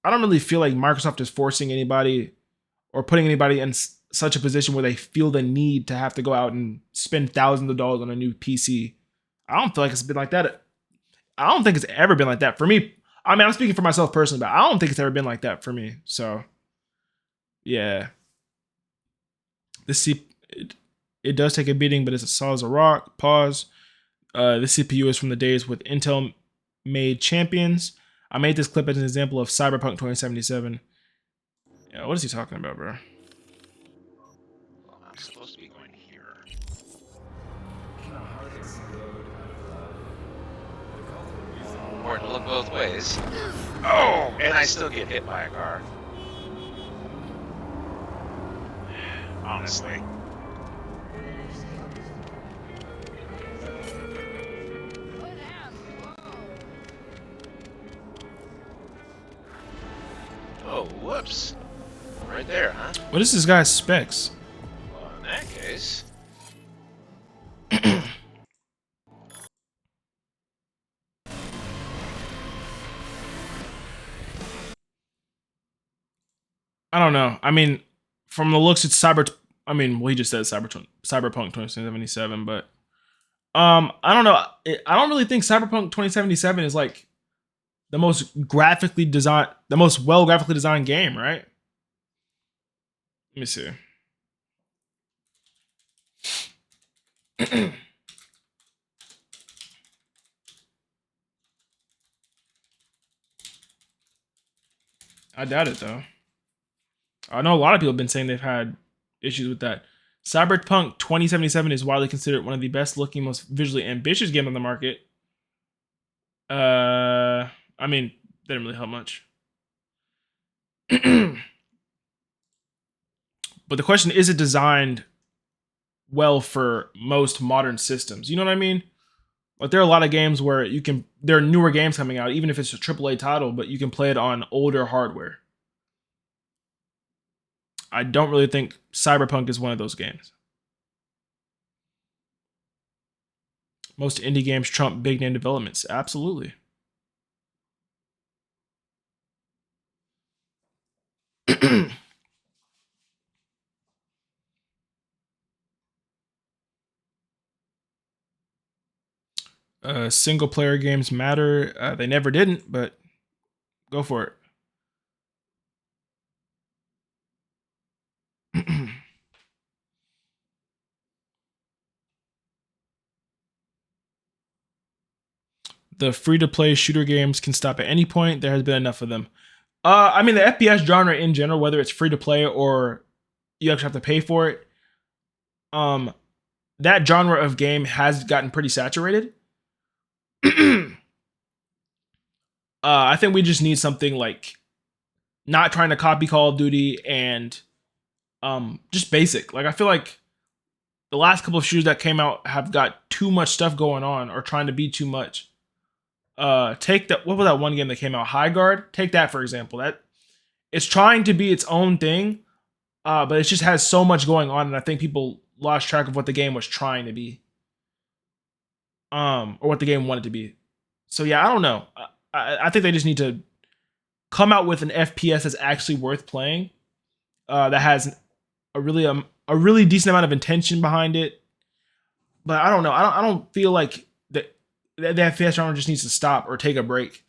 Microsoft is forcing anybody or putting anybody in such a position where they feel the need to have to go out and spend thousands of dollars on a new PC. I don't feel like it's been like that. I don't think it's ever been like that for me. I mean, I'm speaking for myself personally, but I don't think it's ever been like that for me. So yeah, it does take a beating, but it's as solid as a rock. Pause. This CPU is from the days with Intel made champions. I made this clip as an example of Cyberpunk 2077. Yeah, what is he talking about, bro?
Well, I'm supposed to be going here. Or to look both ways. Oh, and I still get hit by a car. Honestly. Oh, whoops. Right there, huh?
What is this guy's specs?
Well, in that case...
I don't know. I mean, from the looks, it's well, he just said Cyberpunk 2077, but I don't know. I don't really think Cyberpunk 2077 is like the most well graphically designed game, right? Let me see. I doubt it though. I know a lot of people have been saying they've had issues with that. Cyberpunk 2077 is widely considered one of the best looking, most visually ambitious games on the market. I mean, they didn't really help much. But the question is, it designed well for most modern systems? You know what I mean? Like, there are a lot of games where there are newer games coming out, even if it's a AAA title, but you can play it on older hardware. I don't really think Cyberpunk is one of those games. Most indie games trump big name developments. Absolutely. Single player games matter. They never didn't, but go for it. The free-to-play shooter games can stop at any point. There has been enough of them. I mean, the FPS genre in general, whether it's free-to-play or you actually have to pay for it, that genre of game has gotten pretty saturated. I think we just need something like not trying to copy Call of Duty and just basic. Like, I feel like the last couple of shooters that came out have got too much stuff going on or trying to be too much. Take that. What was that one game that came out? High Guard. Take that for example. That it's trying to be its own thing, but it just has so much going on, and I think people lost track of what the game was trying to be, or what the game wanted to be. So yeah, I don't know. I think they just need to come out with an FPS that's actually worth playing, that has a really decent amount of intention behind it. But I don't know. I don't feel like the FPS genre just needs to stop or take a break.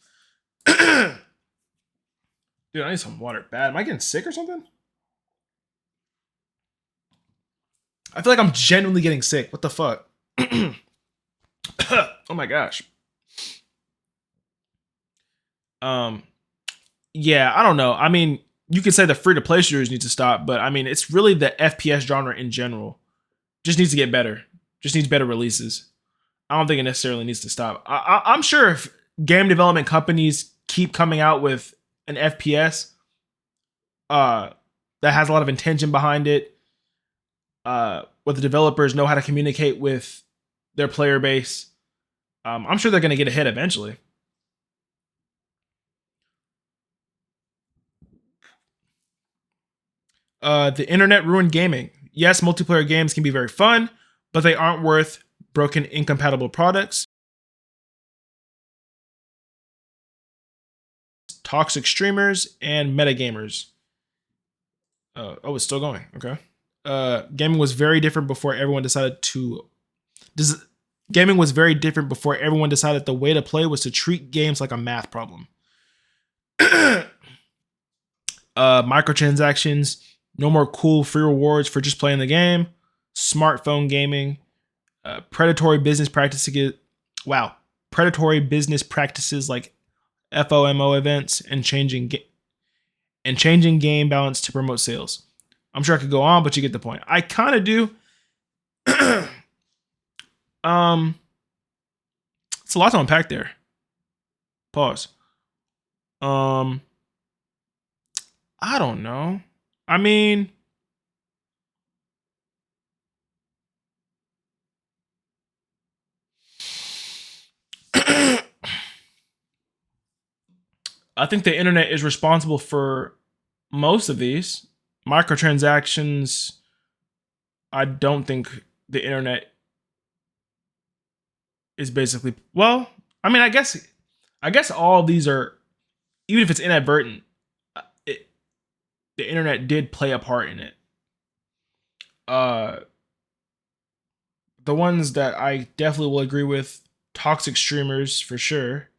Dude, I need some water bad. Am I getting sick or something? I feel like I'm genuinely getting sick. What the fuck? Oh my gosh. Yeah, I don't know. I mean, you could say the free-to-play shooters need to stop, but I mean, it's really the FPS genre in general. Just needs to get better. Just needs better releases. I don't think it necessarily needs to stop. I'm sure if game development companies keep coming out with an FPS that has a lot of intention behind it, where the developers know how to communicate with their player base, I'm sure they're going to get ahead eventually. The internet ruined gaming. Yes, multiplayer games can be very fun, but they aren't worth broken, incompatible products, toxic streamers, and metagamers. Oh, it's still going. Okay. Gaming was very different before everyone decided Gaming was very different before everyone decided the way to play was to treat games like a math problem. Microtransactions, no more cool free rewards for just playing the game, smartphone gaming, predatory business practices. Wow, predatory business practices like FOMO events and changing game balance to promote sales. I'm sure I could go on, but you get the point. I kind of do. It's a lot to unpack there. Pause. I don't know. I mean, I think the internet is responsible for most of these. Microtransactions, I don't think the internet is basically, well, I mean, I guess all of these are, even if it's inadvertent, the internet did play a part in it. The ones that I definitely will agree with, toxic streamers for sure.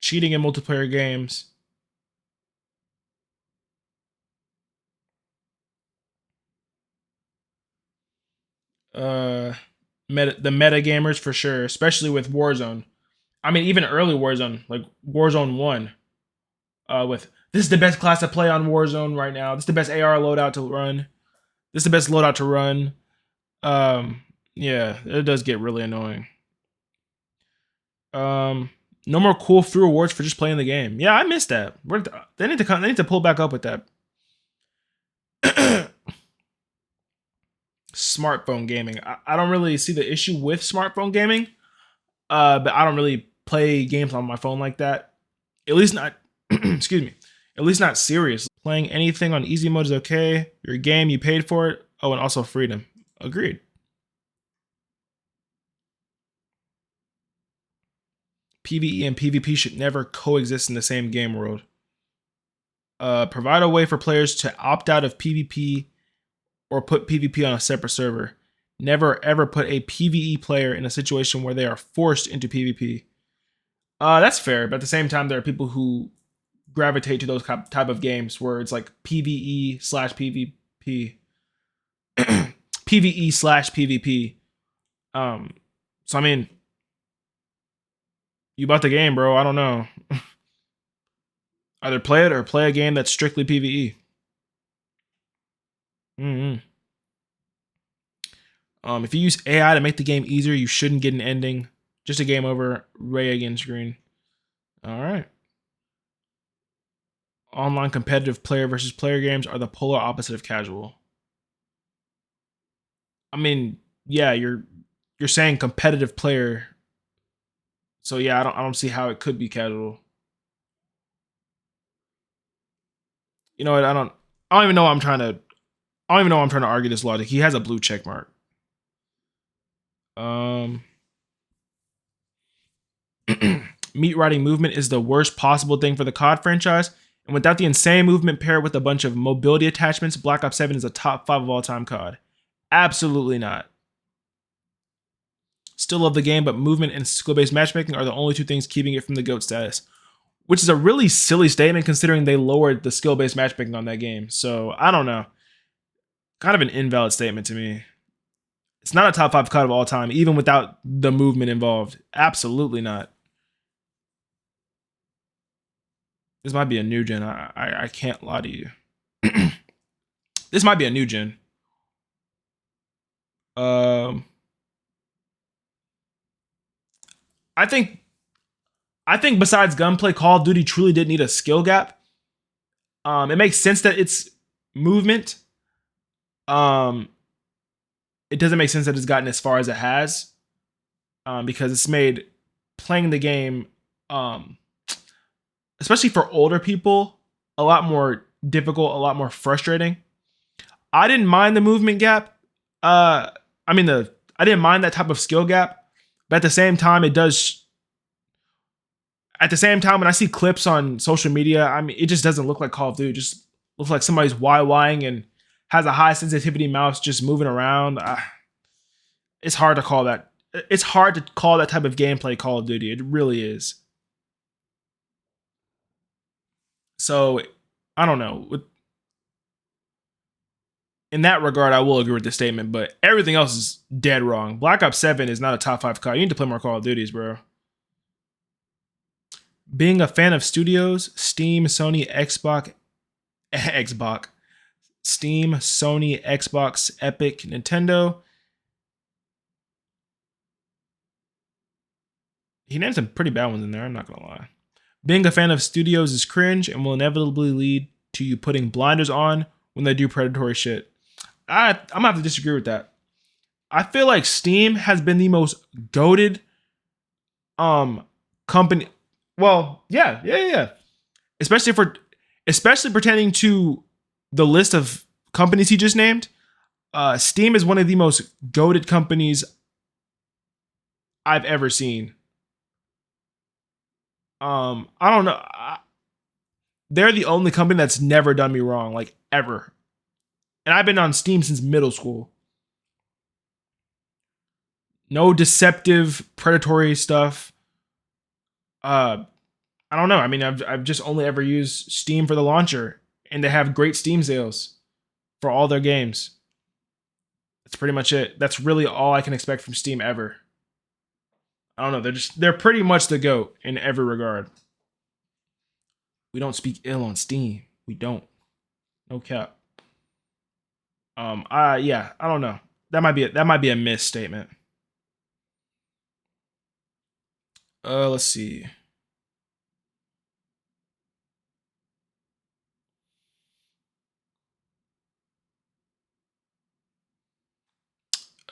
Cheating in multiplayer games. The meta gamers for sure, especially with Warzone. I mean, even early Warzone, like Warzone 1. With this is the best class to play on Warzone right now. This is the best AR loadout to run. This is the best loadout to run. Yeah, it does get really annoying. No more cool free rewards for just playing the game. Yeah, I missed that. They need to pull back up with that. Smartphone gaming. I don't really see the issue with smartphone gaming. But I don't really play games on my phone like that. At least not excuse me. At least not serious. Playing anything on easy mode is okay. Your game, you paid for it. Oh, and also freedom. Agreed. PvE and PvP should never coexist in the same game world. Provide a way for players to opt out of PvP or put PvP on a separate server. Never ever put a PvE player in a situation where they are forced into PvP. That's fair, but at the same time, there are people who gravitate to those type of games where it's like PvE/PvP. PvE/PvP. So I mean, you bought the game, bro. I don't know. Either play it or play a game that's strictly PvE. If you use AI to make the game easier, you shouldn't get an ending. Just a game over, Ray again screen. All right. Online competitive player versus player games are the polar opposite of casual. I mean, yeah, you're saying competitive player. So yeah, I don't see how it could be casual. You know what? I don't even know why I'm trying to argue this logic. He has a blue check mark. Meat riding movement is the worst possible thing for the COD franchise, and without the insane movement paired with a bunch of mobility attachments, Black Ops 7 is a top 5 of all time COD. Absolutely not. Still love the game, but movement and skill-based matchmaking are the only two things keeping it from the GOAT status. Which is a really silly statement considering they lowered the skill-based matchmaking on that game. So, I don't know. Kind of an invalid statement to me. It's not a top 5 COD of all time, even without the movement involved. Absolutely not. This might be a new gen. I can't lie to you. This might be a new gen. I think besides gunplay, Call of Duty truly did need a skill gap. It makes sense that it's movement. It doesn't make sense that it's gotten as far as it has. Because it's made playing the game, especially for older people, a lot more difficult, a lot more frustrating. I didn't mind the movement gap. I didn't mind that type of skill gap, but at the same time, it does. At the same time, when I see clips on social media, I mean, it just doesn't look like Call of Duty. It just looks like somebody's YYing and has a high sensitivity mouse just moving around. It's hard to call that. It's hard to call that type of gameplay Call of Duty. It really is. So, I don't know. In that regard, I will agree with the statement, but everything else is dead wrong. Black Ops 7 is not a top 5 COD. You need to play more Call of Duties, bro. Being a fan of studios, Steam, Sony, Steam, Sony, Xbox, Epic, Nintendo. He named some pretty bad ones in there, I'm not gonna lie. Being a fan of studios is cringe and will inevitably lead to you putting blinders on when they do predatory shit. I'm gonna have to disagree with that. I feel like Steam has been the most goated company. Well, yeah. Especially pertaining to the list of companies he just named. Steam is one of the most goated companies I've ever seen. I don't know. They're the only company that's never done me wrong, like ever. And I've been on Steam since middle school. No deceptive, predatory stuff. I don't know. I mean, I've just only ever used Steam for the launcher, and they have great Steam sales for all their games. That's pretty much it. That's really all I can expect from Steam ever. I don't know. They're pretty much the GOAT in every regard. We don't speak ill on Steam. We don't. No cap. I don't know. That might be a misstatement. Let's see.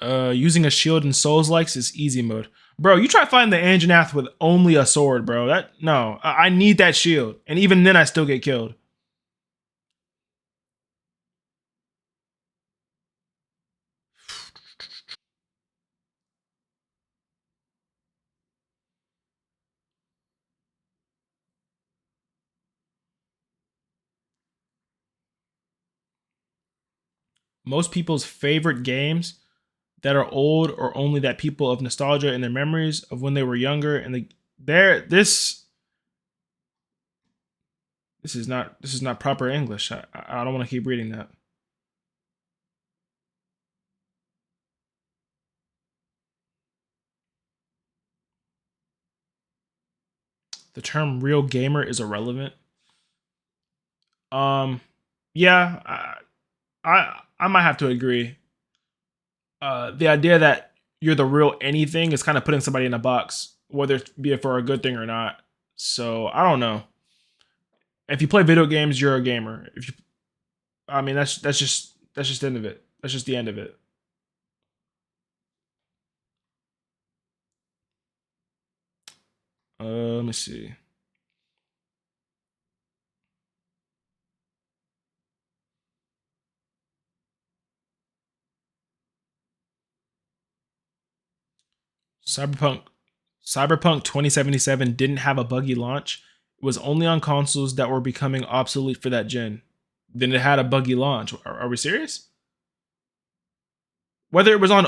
Using a shield in Souls likes is easy mode. Bro, you try fighting the Anjanath with only a sword, bro. I need that shield. And even then I still get killed. most people's favorite games that are old or only that people of nostalgia and their memories of when they were younger. And this is not proper English. I don't want to keep reading that. The term real gamer is irrelevant. Yeah, I might have to agree. The idea that you're the real anything is kind of putting somebody in a box, whether it be for a good thing or not. So I don't know. If you play video games, you're a gamer. If you, I mean, that's just the end of it. That's just the end of it. Let me see. Cyberpunk 2077 didn't have a buggy launch. It was only on consoles that were becoming obsolete for that gen. Then it had a buggy launch. Are we serious? Whether it was on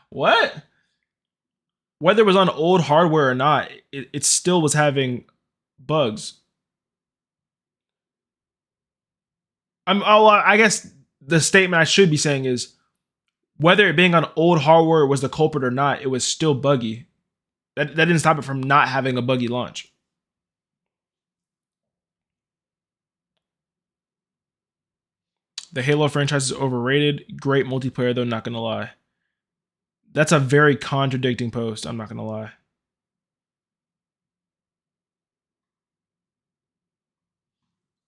what? Whether it was on old hardware or not, it still was having bugs. I guess the statement I should be saying is whether it being on old hardware was the culprit or not, it was still buggy. That didn't stop it from not having a buggy launch. The Halo franchise is overrated. Great multiplayer though, not gonna lie. That's a very contradicting post, I'm not gonna lie.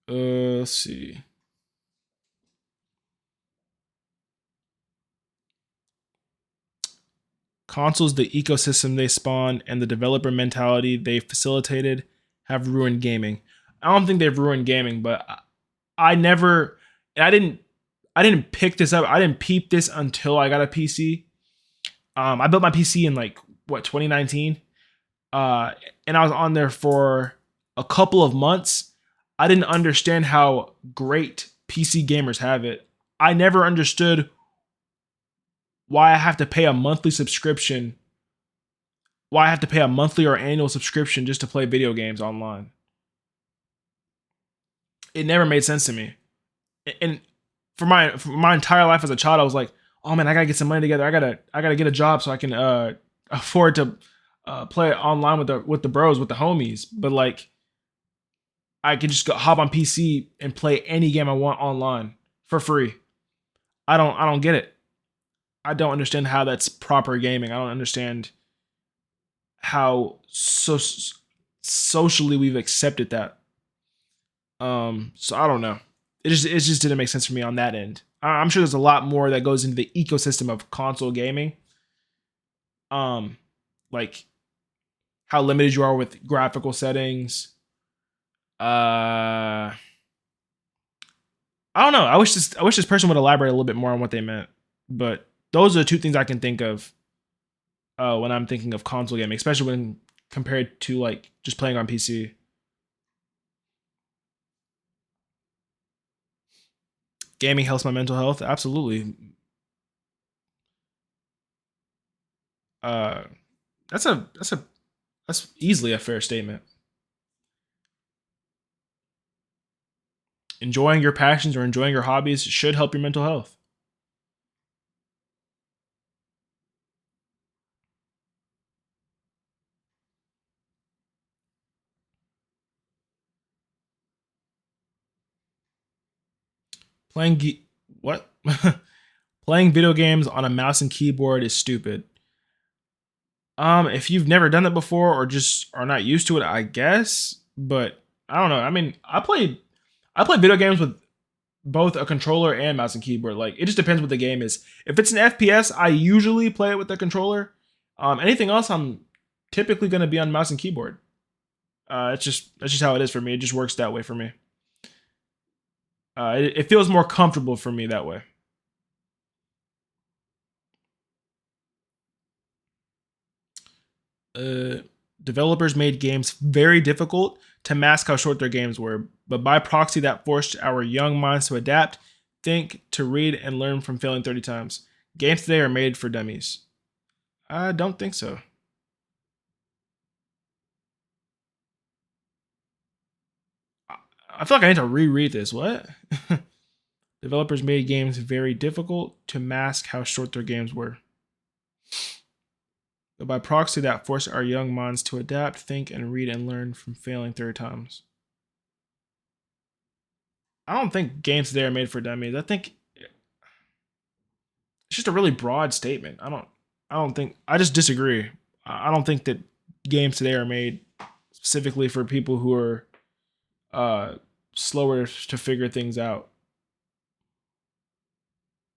Let's see. Consoles, the ecosystem they spawned, and the developer mentality they facilitated have ruined gaming. I don't think they've ruined gaming, but I didn't pick this up. I didn't peep this until I got a PC. I built my PC in like 2019, and I was on there for a couple of months. I didn't understand how great PC gamers have it. I never understood why I have to pay a monthly subscription, why I have to pay a monthly or annual subscription just to play video games online. It never made sense to me. And for my entire life as a child, I was like, oh man, I gotta get some money together. I gotta get a job so I can afford to play online with the bros, with the homies. But like, I can just hop on PC and play any game I want online for free. I don't get it. I don't understand how that's proper gaming. I don't understand how socially we've accepted that. So I don't know. It just didn't make sense for me on that end. I'm sure there's a lot more that goes into the ecosystem of console gaming. Like how limited you are with graphical settings. I don't know. I wish this person would elaborate a little bit more on what they meant. But those are the two things I can think of when I'm thinking of console gaming, especially when compared to like just playing on PC. Gaming helps my mental health. Absolutely. That's easily a fair statement. Enjoying your passions or enjoying your hobbies should help your mental health. What? Playing video games on a mouse and keyboard is stupid. If you've never done that before or just are not used to it, I guess. But I don't know. I mean, I play video games with both a controller and mouse and keyboard. Like it just depends what the game is. If it's an FPS, I usually play it with the controller. Anything else, I'm typically gonna be on mouse and keyboard. That's just how it is for me. It just works that way for me. It feels more comfortable for me that way. Developers made games very difficult to mask how short their games were, but by proxy that forced our young minds to adapt, think, to read, and learn from failing 30 times. Games today are made for dummies. I don't think so. I feel like I need to reread this. What? Developers made games very difficult to mask how short their games were. But by proxy, that forced our young minds to adapt, think, and read and learn from failing 30 times. I don't think games today are made for dummies. I think it's just a really broad statement. I just disagree. I don't think that games today are made specifically for people who are slower to figure things out.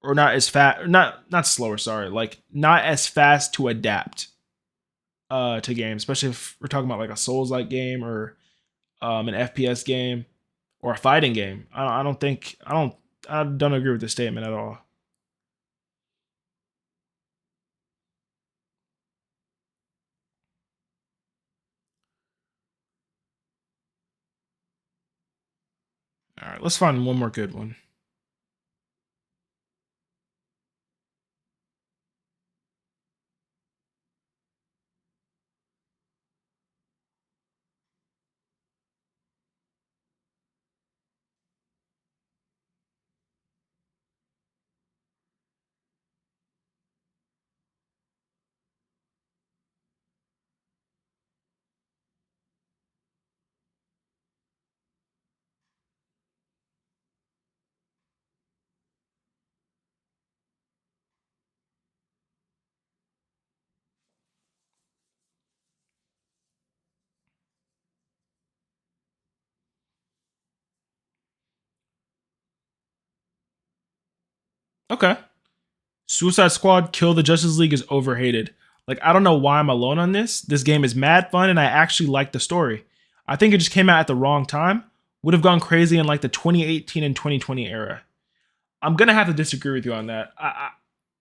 Or not as fast, not slower, sorry, like not as fast to adapt to games, especially if we're talking about like a Souls-like game or an FPS game or a fighting game. I don't agree with this statement at all. All right, let's find one more good one. Okay. Suicide Squad Kill the Justice League is overhated. Like, I don't know why I'm alone on this. This game is mad fun and I actually like the story. I think it just came out at the wrong time. Would have gone crazy in like the 2018 and 2020 era. I'm gonna have to disagree with you on that. I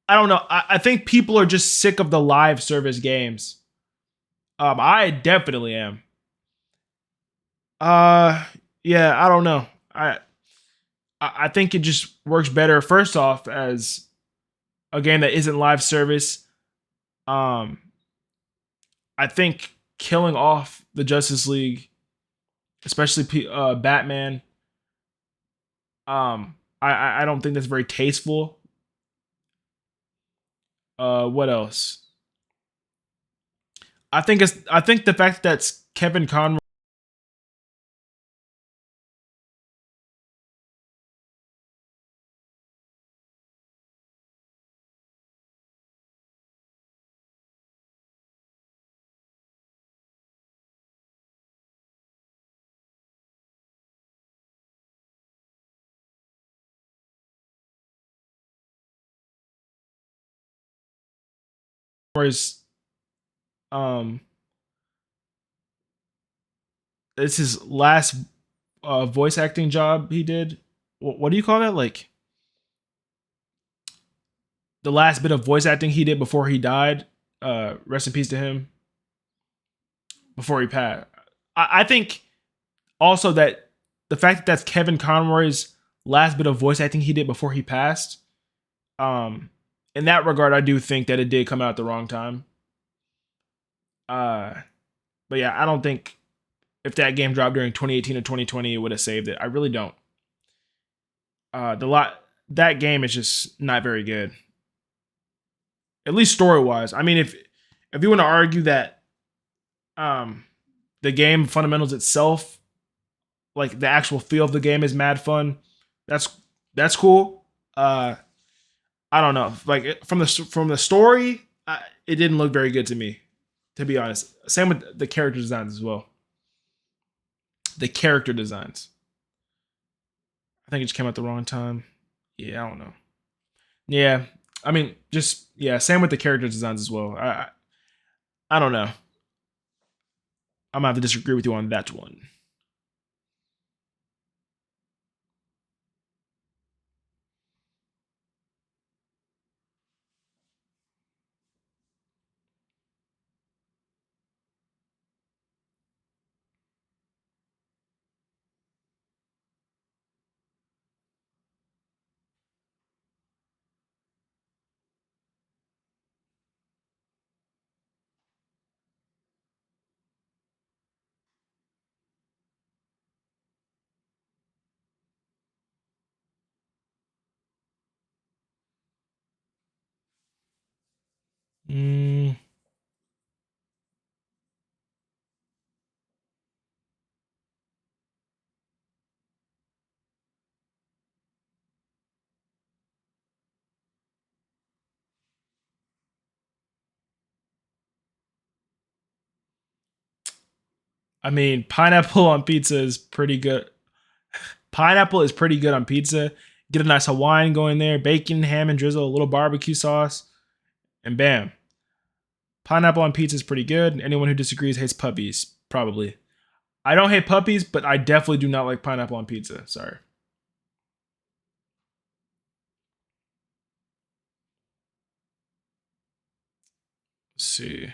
don't know. I think people are just sick of the live service games. I definitely am. Yeah, I don't know. I think it just works better. First off, as a game that isn't live service. I think killing off the Justice League, especially Batman. I don't think that's very tasteful. What else? I think the fact that that's Kevin Conroy is um it's his last voice acting job he did. What do you call that? Like the last bit of voice acting he did before he died. Rest in peace to him. Before he passed, I think also that the fact that that's Kevin Conroy's last bit of voice acting he did before he passed. In that regard, I do think that it did come out at the wrong time. But yeah, I don't think if that game dropped during 2018 or 2020, it would have saved it. I really don't. That game is just not very good. At least story wise. I mean, if you want to argue that the game fundamentals itself, like the actual feel of the game is mad fun, that's cool. I don't know. Like from the story, it didn't look very good to me, to be honest. Same with the character designs as well. The character designs. I think it just came out the wrong time. Yeah, I don't know. Yeah, I mean, just yeah. Same with the character designs as well. I don't know. I'm gonna have to disagree with you on that one. I mean, pineapple on pizza is pretty good. Pineapple is pretty good on pizza. Get a nice Hawaiian going there, bacon, ham, and drizzle, a little barbecue sauce, and bam. Pineapple on pizza is pretty good. Anyone who disagrees hates puppies, probably. I don't hate puppies, but I definitely do not like pineapple on pizza. Sorry. Let's see.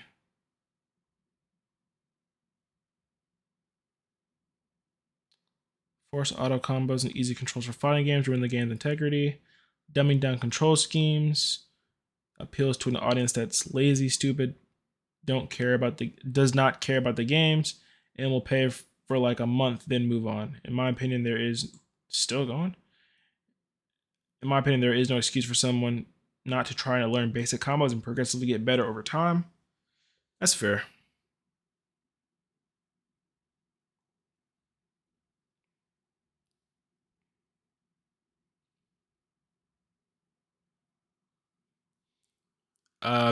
Force auto combos and easy controls for fighting games ruin the game's integrity. Dumbing down control schemes. Appeals to an audience that's lazy, stupid, does not care about the games, and will pay for like a month, then move on. In my opinion, there is still going. In my opinion, there is no excuse for someone not to try to learn basic combos and progressively get better over time. That's fair.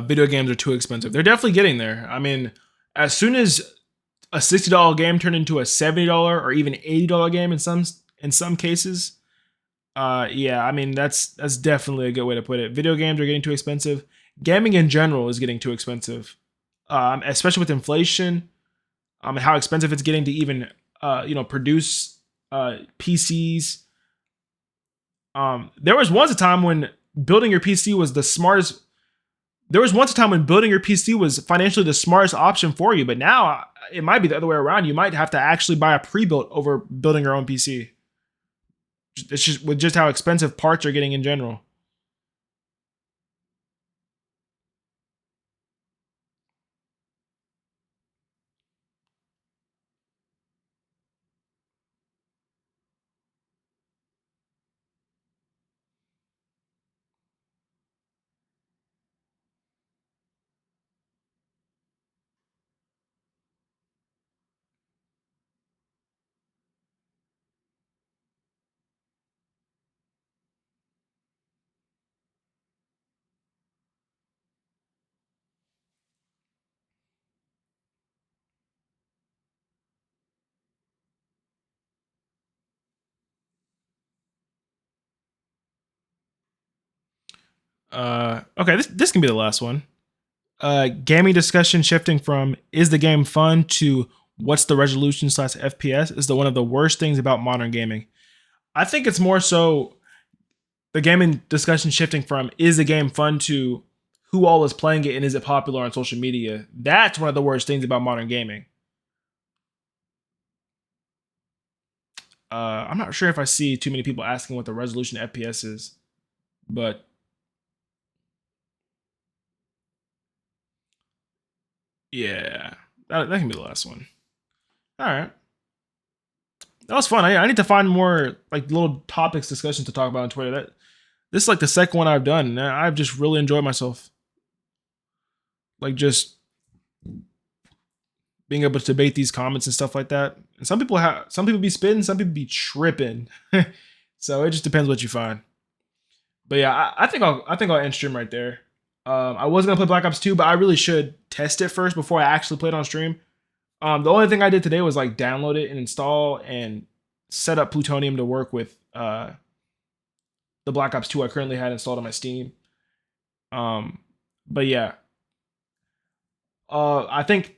Video games are too expensive. They're definitely getting there. I mean, as soon as a $60 game turned into a $70 or even $80 game in some cases, yeah, I mean that's definitely a good way to put it. Video games are getting too expensive. Gaming in general is getting too expensive, especially with inflation, and how expensive it's getting to even produce PCs. There was once a time when building your PC was the smartest. There was once a time when building your PC was financially the smartest option for you, but now it might be the other way around. You might have to actually buy a pre-built over building your own PC. It's just with just how expensive parts are getting in general. Okay, this can be the last one. Gaming discussion shifting from is the game fun to what's the resolution / FPS is one of the worst things about modern gaming. I think it's more so the gaming discussion shifting from is the game fun to who all is playing it and is it popular on social media. That's one of the worst things about modern gaming. I'm not sure if I see too many people asking what the resolution FPS is, but yeah, that can be the last one. All right. That was fun. I need to find more like little topics discussions to talk about on Twitter. This is like the second one I've done. And I've just really enjoyed myself. Like just being able to debate these comments and stuff like that. And some people be spitting, some people be tripping. So it just depends what you find. But yeah, I think I'll end stream right there. I was gonna play Black Ops 2, but I really should test it first before I actually play it on stream. The only thing I did today was like download it and install and set up Plutonium to work with the Black Ops 2 I currently had installed on my Steam. But yeah, I think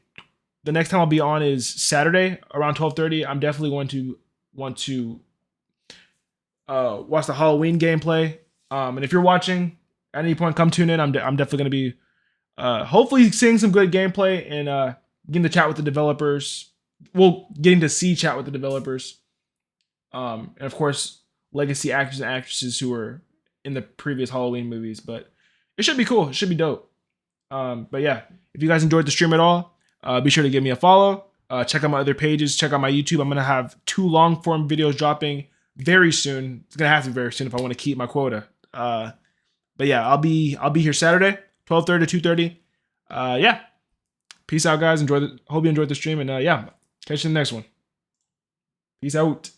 the next time I'll be on is Saturday around 12:30. I'm definitely going to want to watch the Halloween gameplay. And if you're watching at any point, come tune in. I'm definitely going to be hopefully seeing some good gameplay and getting to chat with the developers. Well, getting to see chat with the developers. And of course, legacy actors and actresses who were in the previous Halloween movies. But it should be cool. It should be dope. But yeah, if you guys enjoyed the stream at all, be sure to give me a follow. Check out my other pages. Check out my YouTube. I'm going to have 2 long form videos dropping very soon. It's going to have to be very soon if I want to keep my quota. But yeah, I'll be here Saturday, 12:30 to 2:30. Yeah. Peace out, guys. Hope you enjoyed the stream, and yeah, catch you in the next one. Peace out.